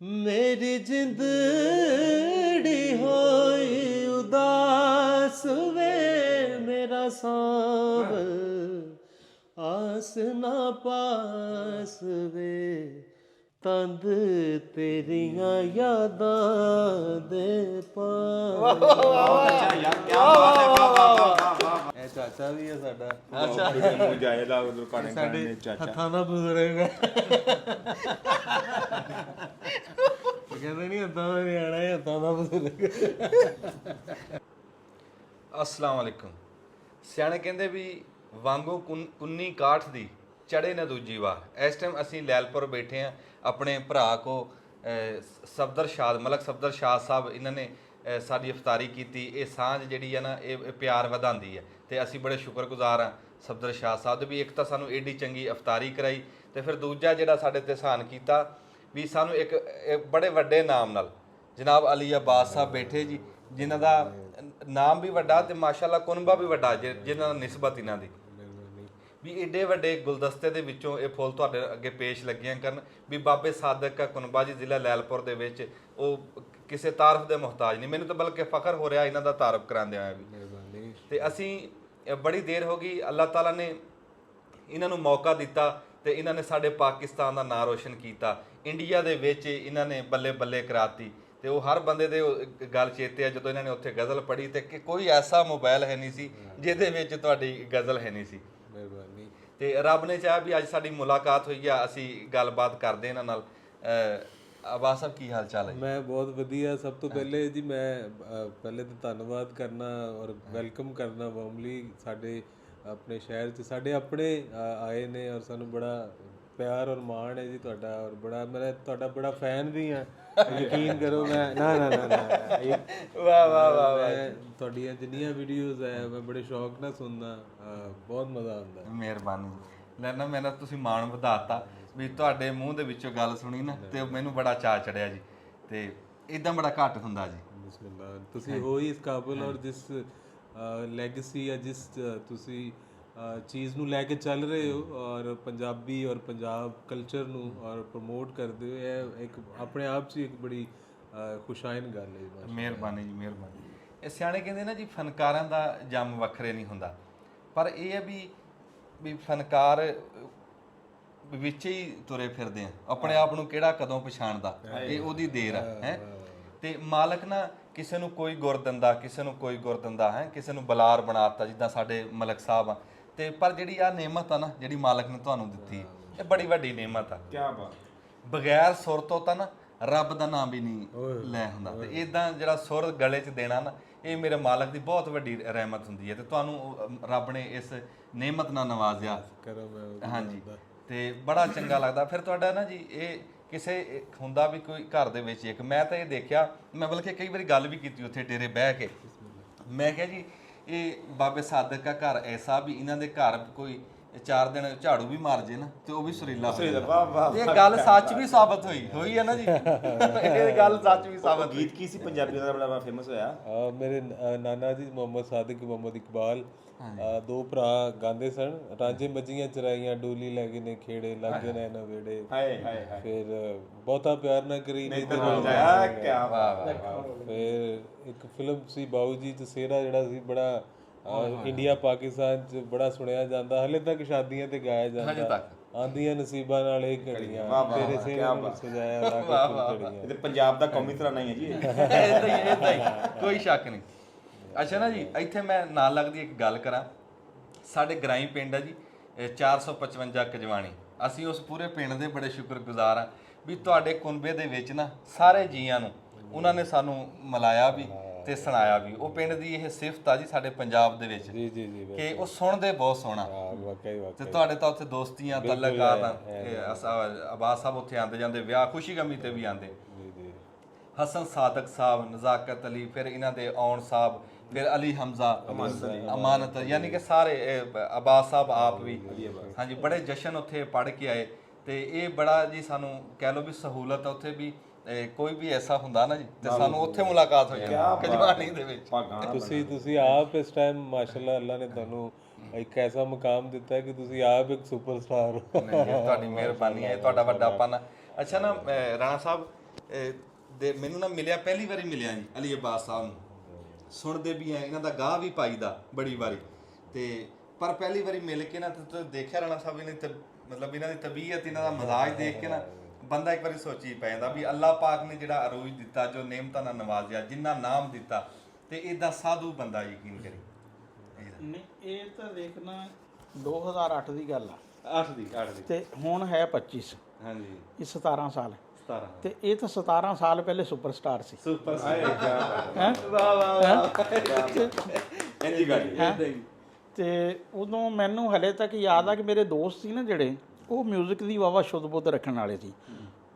मेरी जिंदड़ी होई उदास वे मेरा सांवल आस ना पास वे तंद तेरियां यादां दे पास ਇਹ ਚਾਚਾ ਵੀ ਹੈ ਸਾਡਾ ਮੂੰਹ ਜਾਏਦਾ ਉਧਰ ਕਾਣੇ ਕਾਣੇ ਚਾਚਾ ਹੱਥਾਂ ਦਾ ਬਜ਼ੁਰਗ ਹੈ ਕਹਿੰਦੇ ਨਹੀਂ ਹੱਥਾਂ ਦਾ ਨਿਆਣਾ ਹੈ ਹੱਥਾਂ ਦਾ ਬਜ਼ੁਰਗ ਅਸਲਾਮ ਵਾਲੇਕੁਮ। ਸਿਆਣੇ ਕਹਿੰਦੇ ਵੀ ਵਾਂਗੂ ਕੁੰਨੀ ਕਾਠ ਦੀ ਚੜੇ ਨਾ ਦੂਜੀ ਵਾਰ। ਇਸ ਟਾਈਮ ਅਸੀਂ ਲੈਲਪੁਰ ਬੈਠੇ ਆ ਆਪਣੇ ਭਰਾ ਕੋ ਸਫਦਰ ਸ਼ਾਦ ਮਲਕ ਸਫਦਰ ਸ਼ਾਦ ਸਾਹਿਬ ਇਹਨਾਂ ਨੇ ਸਾਡੀ ਇਫਤਾਰੀ ਕੀਤੀ। ਇਹ ਸਾਂਝ ਜਿਹੜੀ ਹੈ ਨਾ ਇਹ ਪਿਆਰ ਵਧਾਉਂਦੀ ਹੈ ਤੇ ਅਸੀਂ ਬੜੇ ਸ਼ੁਕਰਗੁਜ਼ਾਰ ਹਾਂ ਸਫਦਰ ਸ਼ਾਹ ਸਾਹਿਬ ਦੇ ਵੀ ਇੱਕ ਤਾਂ ਸਾਨੂੰ ਏਡੀ ਚੰਗੀ ਇਫਤਾਰੀ ਕਰਾਈ ਤੇ ਫਿਰ ਦੂਜਾ ਜਿਹੜਾ ਸਾਡੇ ਤੇ ਇਹਸਾਨ ਕੀਤਾ ਵੀ ਸਾਨੂੰ ਇੱਕ ਬੜੇ ਵੱਡੇ ਨਾਮ ਨਾਲ ਜਨਾਬ ਅਲੀ ਅਬਾਸ ਸਾਹਿਬ ਬੈਠੇ ਜੀ ਜਿਨ੍ਹਾਂ ਦਾ ਨਾਮ ਵੀ ਵੱਡਾ ਤੇ ਮਾਸ਼ਾਅੱਲਾ ਕੁਨਬਾ ਵੀ ਵੱਡਾ ਜਿਨ੍ਹਾਂ ਦਾ ਨਿਸਬਤ ਇਹਨਾਂ ਦੀ ਵੀ ਏਡੇ ਵੱਡੇ ਗੁਲਦਸਤੇ ਦੇ ਵਿੱਚੋਂ ਇਹ ਫੁੱਲ ਤੁਹਾਡੇ ਅੱਗੇ ਪੇਸ਼ ਲੱਗੀਆਂ ਕਰਨ ਵੀ ਬਾਬੇ ਸਾਦਕ ਕਾ ਕੁਨਬਾ ਜੀ ਜ਼ਿਲ੍ਹਾ ਲੈਲਪੁਰ ਦੇ ਵਿੱਚ ਉਹ ਕਿਸੇ ਤਾਰਫ ਦੇ ਮੁਹਤਾਜ ਨਹੀਂ। ਮੈਨੂੰ ਤਾਂ ਬਲਕਿ ਫਖਰ ਹੋ ਰਿਹਾ ਇਹਨਾਂ ਦਾ ਤਾਰਫ ਕਰਾਉਂਦੇ ਹੋਇਆ ਵੀ। ਤੇ ਅਸੀਂ ਬੜੀ ਦੇਰ ਹੋ ਗਈ ਅੱਲਾਹ ਤਾਲਾ ਨੇ ਇਹਨਾਂ ਨੂੰ ਮੌਕਾ ਦਿੱਤਾ ਤੇ ਇਹਨਾਂ ਨੇ ਸਾਡੇ ਪਾਕਿਸਤਾਨ ਦਾ ਨਾਂ ਰੋਸ਼ਨ ਕੀਤਾ। ਇੰਡੀਆ ਦੇ ਵਿੱਚ ਇਹਨਾਂ ਨੇ ਬੱਲੇ ਬੱਲੇ ਕਰਾਤੀ ਤੇ ਉਹ ਹਰ ਬੰਦੇ ਦੇ ਗੱਲ ਚੇਤੇ ਆ ਜਦੋਂ ਇਹਨਾਂ ਨੇ ਉੱਥੇ ਗਜ਼ਲ ਪੜ੍ਹੀ ਤੇ ਕਿ ਕੋਈ ਐਸਾ ਮੋਬਾਈਲ ਹੈ ਨਹੀਂ ਸੀ ਜਿਹਦੇ ਵਿੱਚ ਤੁਹਾਡੀ ਗਜ਼ਲ ਹੈ ਨਹੀਂ ਸੀ। ਮਿਹਰਬਾਨੀ। ਤੇ ਰੱਬ ਨੇ ਚਾਹਿਆ ਵੀ ਅੱਜ ਸਾਡੀ ਮੁਲਾਕਾਤ ਹੋਈ ਆ ਅਸੀਂ ਗੱਲਬਾਤ ਕਰਦੇ ਇਹਨਾਂ ਨਾਲ। ਅਬਾਸ ਸਾਹਿਬ ਕੀ ਹਾਲ ਚਾਲ ਹੈ? ਮੈਂ ਬਹੁਤ ਵਧੀਆ। ਸਭ ਤੋਂ ਪਹਿਲੇ ਜੀ ਮੈਂ ਪਹਿਲੇ ਤਾਂ ਧੰਨਵਾਦ ਕਰਨਾ ਔਰ ਵੈਲਕਮ ਕਰਨਾ ਵਾਰਮਲੀ ਸਾਡੇ ਆਪਣੇ ਸ਼ਹਿਰ 'ਚ ਸਾਡੇ ਆਪਣੇ ਆਏ ਨੇ ਔਰ ਸਾਨੂੰ ਬੜਾ ਪਿਆਰ ਔਰ ਮਾਣ ਹੈ ਜੀ ਤੁਹਾਡਾ ਔਰ ਬੜਾ ਮੈਂ ਤੁਹਾਡਾ ਬੜਾ ਫੈਨ ਵੀ ਹਾਂ ਯਕੀਨ ਕਰੋ। ਮੈਂ ਨਾ ਵਾਹ ਵਾਹ ਵਾਹ ਮੈਂ ਤੁਹਾਡੀਆਂ ਜਿੰਨੀਆਂ ਵੀਡੀਓਜ਼ ਹੈ ਮੈਂ ਬੜੇ ਸ਼ੌਕ ਨਾਲ ਸੁਣਦਾ ਬਹੁਤ ਮਜ਼ਾ ਆਉਂਦਾ। ਮਿਹਰਬਾਨੀ ਲੈਣਾ ਮੇਰਾ ਤੁਸੀਂ ਮਾਣ ਵਧਾਤਾ ਵੀ ਤੁਹਾਡੇ ਮੂੰਹ ਦੇ ਵਿੱਚੋਂ ਗੱਲ ਸੁਣੀ ਨਾ ਤੇ ਮੈਨੂੰ ਬੜਾ ਚਾਅ ਚੜਿਆ ਜੀ ਤੇ ਇਦਾਂ ਬੜਾ ਘੱਟ ਹੁੰਦਾ ਜੀ। ਬਿਸਮਿਲ੍ਲਾ। ਤੁਸੀਂ ਹੋ ਹੀ ਇਸ ਕਾਬਲ ਔਰ ਜਿਸ ਲੈਗੇਸੀ ਜਾਂ ਜਿਸ ਤੁਸੀਂ ਚੀਜ਼ ਨੂੰ ਲੈ ਕੇ ਚੱਲ ਰਹੇ ਹੋ ਔਰ ਪੰਜਾਬੀ ਔਰ ਪੰਜਾਬ ਕਲਚਰ ਨੂੰ ਔਰ ਪ੍ਰਮੋਟ ਕਰਦੇ ਹੋ ਇਹ ਇੱਕ ਆਪਣੇ ਆਪ 'ਚ ਇੱਕ ਬੜੀ ਖੁਸ਼ਾਇਨ ਗੱਲ ਹੈ। ਮਿਹਰਬਾਨੀ ਜੀ ਮਿਹਰਬਾਨੀ। ਇਹ ਸਿਆਣੇ ਕਹਿੰਦੇ ਨਾ ਜੀ ਫਨਕਾਰਾਂ ਦਾ ਜੰਮ ਵੱਖਰੇ ਨਹੀਂ ਹੁੰਦਾ ਪਰ ਇਹ ਹੈ ਵੀ ਫਨਕਾਰ ਵਿੱਚ ਹੀ ਤੁਰੇ ਫਿਰਦੇ ਆ ਆਪਣੇ ਆਪ ਨੂੰ ਕਿਹੜਾ ਕਦੋਂ ਪਛਾਣਦਾ ਇਹ ਉਹਦੀ ਦੇਰ ਹੈ ਤੇ ਮਾਲਕ ਨਾ ਕਿਸੇ ਨੂੰ ਕੋਈ ਗੁਰ ਦਿੰਦਾ ਕਿਸੇ ਨੂੰ ਕੋਈ ਗੁਰ ਦਿੰਦਾ ਹੈ ਕਿਸੇ ਨੂੰ ਬਲਾਰ ਬਣਾਤਾ ਜਿੱਦਾਂ ਸਾਡੇ ਮਲਕ ਸਾਹਿਬ ਆ ਤੇ ਪਰ ਜਿਹੜੀ ਆ ਨੇਮਤ ਆ ਨਾ ਜਿਹੜੀ ਮਾਲਕ ਨੇ ਤੁਹਾਨੂੰ ਦਿੱਤੀ ਇਹ ਬੜੀ ਵੱਡੀ ਨੇਮਤ ਆ। ਕੀ ਬਾਤ। ਬਗੈਰ ਸੁਰ ਤੋਂ ਤਾਂ ਨਾ ਰੱਬ ਦਾ ਨਾਮ ਵੀ ਨਹੀਂ ਲੈ ਹੁੰਦਾ ਤੇ ਇਦਾਂ ਜਿਹੜਾ ਸੁਰ ਗਲੇ 'ਚ ਦੇਣਾ ਨਾ ਇਹ ਮੇਰੇ ਮਾਲਕ ਦੀ ਬਹੁਤ ਵੱਡੀ ਰਹਿਮਤ ਹੁੰਦੀ ਹੈ ਤੇ ਤੁਹਾਨੂੰ ਰੱਬ ਨੇ ਇਸ ਨੇਮਤ ਨਾਲ ਨਵਾਜ਼ਿਆ। ਹਾਂਜੀ ਤੇ ਬੜਾ ਚੰਗਾ ਲੱਗਦਾ। ਫਿਰ ਤੁਹਾਡਾ ਨਾ ਜੀ ਇਹ ਕਿਸੇ ਹੁੰਦਾ ਵੀ ਕੋਈ ਘਰ ਦੇ ਵਿੱਚ ਇੱਕ ਮੈਂ ਤਾਂ ਇਹ ਦੇਖਿਆ ਮੈਂ ਬਲਕਿ ਕਈ ਵਾਰੀ ਗੱਲ ਵੀ ਕੀਤੀ ਉੱਥੇ ਡੇਰੇ ਬਹਿ ਕੇ ਮੈਂ ਕਿਹਾ ਜੀ ਇਹ ਬਾਬੇ ਸਾਦਕ ਦਾ ਘਰ ਐਸਾ ਵੀ ਇਹਨਾਂ ਦੇ ਘਰ ਕੋਈ 4 ਦਿਨ ਝਾੜੂ ਵੀ ਮਾਰ ਜੇ ਨਾ ਤੇ ਉਹ ਵੀ ਸੁਰੀਲਾ ਇਹ ਗੱਲ ਸੱਚ ਵੀ ਸਾਬਤ ਹੋਈ ਹੈ ਨਾ ਜੀ ਇਹ ਗੱਲ ਸੱਚ ਵੀ ਸਾਬਤ। ਗੀਤ ਕੀ ਸੀ ਪੰਜਾਬੀ ਦਾ ਬੜਾ ਫੇਮਸ ਹੋਇਆ? ਮੇਰੇ ਨਾਨਾ ਜੀ ਮੁਹੰਮਦ ਸਾਦਿਕ ਮੁਹੰਮਦ ਇਕਬਾਲ ਦੋ ਭਰਾ ਗਾਉਂਦੇ ਸਨ। ਰਾਂਝੇ ਮੱਝੀਆਂ ਚਰਾਈਆਂ ਡੋਲੀ ਲੈ ਗਏ ਨੇ ਖੇੜੇ ਲੱਗੇ ਨੇ ਨਾ ਵੇੜੇ ਫਿਰ ਬਹੁਤਾ ਪਿਆਰ ਨਾ ਕਰੀ ਨਹੀਂ ਤੇ ਕਿਆ ਬਾਤ। ਫਿਰ ਇੱਕ ਫਿਲਮ ਸੀ ਬਾਊ ਜੀ ਤਸੇਰਾ ਜਿਹੜਾ ਸੀ ਬੜਾ ਇੰਡੀਆ ਪਾਕਿਸਤਾਨ 'ਚ ਬੜਾ ਸੁਣਿਆ ਜਾਂਦਾ ਹਲੇ ਤੱਕ ਸ਼ਾਦੀਆਂ ਤੇ ਗਾਇਆ ਜਾਂਦਾ ਆਂਦੀਆਂ ਨਸੀਬਾਂ ਨਾਲ ਇਹ ਘੜੀਆਂ ਤੇਰੇ ਸਿਰ ਨੂੰ ਸਜਾਇਆ ਲਾ ਕੇ ਘੜੀਆਂ। ਇਹ ਤੇ ਪੰਜਾਬ ਦਾ ਕੌਮੀ ਤਰਾਨਾ ਹੀ ਹੈ ਜੀ ਇਦਾਂ ਹੀ ਕੋਈ ਸ਼ੱਕ ਨਹੀਂ। ਅੱਛਾ ਨਾ ਜੀ ਇੱਥੇ ਮੈਂ ਨਾਲ ਲੱਗਦੀ ਇੱਕ ਗੱਲ ਕਰਾਂ ਸਾਡੇ ਗਰਾਈ ਪਿੰਡ ਆ ਜੀ 455 ਕਜਵਾਣੀ ਅਸੀਂ ਉਸ ਪੂਰੇ ਪਿੰਡ ਦੇ ਬੜੇ ਸ਼ੁਕਰਗੁਜ਼ਾਰ ਆ ਵੀ ਤੁਹਾਡੇ ਕੁਨਬੇ ਦੇ ਵਿੱਚ ਨਾ ਸਾਰੇ ਜੀਆਂ ਨੂੰ ਉਹਨਾਂ ਨੇ ਸਾਨੂੰ ਮਿਲਾਇਆ ਵੀ ਤੇ ਸੁਣਾਇਆ ਵੀ। ਉਹ ਪਿੰਡ ਦੀ ਇਹ ਸਿਫਤ ਆ ਜੀ ਸਾਡੇ ਪੰਜਾਬ ਦੇ ਵਿੱਚ ਜੀ ਜੀ ਜੀ ਕਿ ਉਹ ਸੁਣਦੇ ਬਹੁਤ ਸੋਹਣਾ ਵਾਕਈ ਤੇ ਤੁਹਾਡੇ ਤਾਂ ਉੱਥੇ ਦੋਸਤੀਆਂ ਤਲਕਾਤ ਆ ਅਬਾਸ ਸਾਹਿਬ ਉੱਥੇ ਆਉਂਦੇ ਜਾਂਦੇ ਵਿਆਹ ਖੁਸ਼ੀ ਗਮੀ ਤੇ ਵੀ ਆਉਂਦੇ। ਹਸਨ ਸਾਦਕ ਸਾਹਿਬ ਨਜ਼ਾਕਤ ਅਲੀ ਫਿਰ ਇਹਨਾਂ ਦੇ ਆਉਣ ਸਾਹਿਬ ਫਿਰ ਅਲੀ ਹਮਜ਼ਾ ਅਮਾਨਤ ਯਾਨੀ ਕਿ ਸਾਰੇ ਅਬਾਸ ਸਾਹਿਬ ਆਪ ਵੀ ਹਾਂਜੀ ਬੜੇ ਜਸ਼ਨ ਉੱਥੇ ਪੜ੍ਹ ਕੇ ਆਏ ਤੇ ਇਹ ਬੜਾ ਜੀ ਸਾਨੂੰ ਕਹਿ ਲਓ ਵੀ ਸਹੂਲਤ ਉੱਥੇ ਵੀ ਕੋਈ ਵੀ ਐਸਾ ਹੁੰਦਾ ਨਾ ਜੀ ਤੇ ਸਾਨੂੰ ਉੱਥੇ ਮੁਲਾਕਾਤ ਹੋ ਜਾਂਦੀ ਕਜਵਾਨੀ ਦੇ ਵਿੱਚ। ਤੁਸੀਂ ਆਪ ਇਸ ਟਾਈਮ ਮਾਸ਼ਾਅੱਲਾ ਅੱਲਾ ਨੇ ਤੁਹਾਨੂੰ ਇੱਕ ਐਸਾ ਮੁਕਾਮ ਦਿੱਤਾ ਕਿ ਤੁਸੀਂ ਆਪ ਇੱਕ ਸੁਪਰਸਟਾਰ ਹੋ। ਤੁਹਾਡੀ ਮਿਹਰਬਾਨੀ ਹੈ ਤੁਹਾਡਾ ਵੱਡਾਪਨ। ਅੱਛਾ ਨਾ ਰਾਣਾ ਸਾਹਿਬ ਦੇ ਮੈਨੂੰ ਨਾ ਮਿਲਿਆ, ਪਹਿਲੀ ਵਾਰੀ ਮਿਲਿਆ ਜੀ ਅਲੀ ਅਬਾਸ ਸਾਹਿਬ ਨੂੰ। ਸੁਣਦੇ ਵੀ ਆ, ਇਹਨਾਂ ਦਾ ਗਾਹ ਵੀ ਪਾਈਦਾ ਬੜੀ ਵਾਰੀ, ਤੇ ਪਰ ਪਹਿਲੀ ਵਾਰੀ ਮਿਲ ਕੇ ਨਾ ਤੇ ਦੇਖਿਆ ਰਾਣਾ ਸਾਹਿਬ ਨੇ ਮਤਲਬ ਇਹਨਾਂ ਦੀ ਤਬੀਅਤ, ਇਹਨਾਂ ਦਾ ਮਜ਼ਾਜ ਦੇਖ ਕੇ ਨਾ ਬੰਦਾ ਇੱਕ ਵਾਰੀ ਸੋਚੀ ਪੈ ਜਾਂਦਾ ਵੀ ਅੱਲਾਹ ਪਾਕ ਨੇ ਜਿਹੜਾ ਅਰੂਜ ਦਿੱਤਾ, ਜੋ ਨੇਮਤਾਂ ਨਾਲ ਨਵਾਜ਼ਿਆ, ਜਿੰਨਾ ਨਾਮ ਦਿੱਤਾ, ਤੇ ਇਹਦਾ ਸਾਧੂ ਬੰਦਾ ਯਕੀਨ ਕਰੀ। ਨਹੀਂ ਇਹ ਤਾਂ ਦੇਖਣਾ 2008 ਦੀ ਗੱਲ ਆ, 8 ਦੀ ਤੇ ਹੁਣ ਹੈ 25। ਹਾਂਜੀ, ਇਹ 17 ਸਾਲ 17 ਤੇ ਇਹ ਤਾਂ 17 ਸਾਲ ਪਹਿਲੇ ਸੁਪਰਸਟਾਰ ਸੀ। ਸੁਪਰ ਵਾਹ ਵਾਹ ਇੰਜੀ ਗੱਲ ਤੇ ਉਦੋਂ ਮੈਨੂੰ ਹਲੇ ਤੱਕ ਯਾਦ ਆ ਕਿ ਮੇਰੇ ਦੋਸਤ ਸੀ ਨਾ ਜਿਹੜੇ, ਉਹ ਮਿਊਜ਼ਿਕ ਦੀ ਵਾਵਾ ਸ਼ੁੱਧ ਬੁੱਧ ਰੱਖਣ ਵਾਲੇ ਸੀ।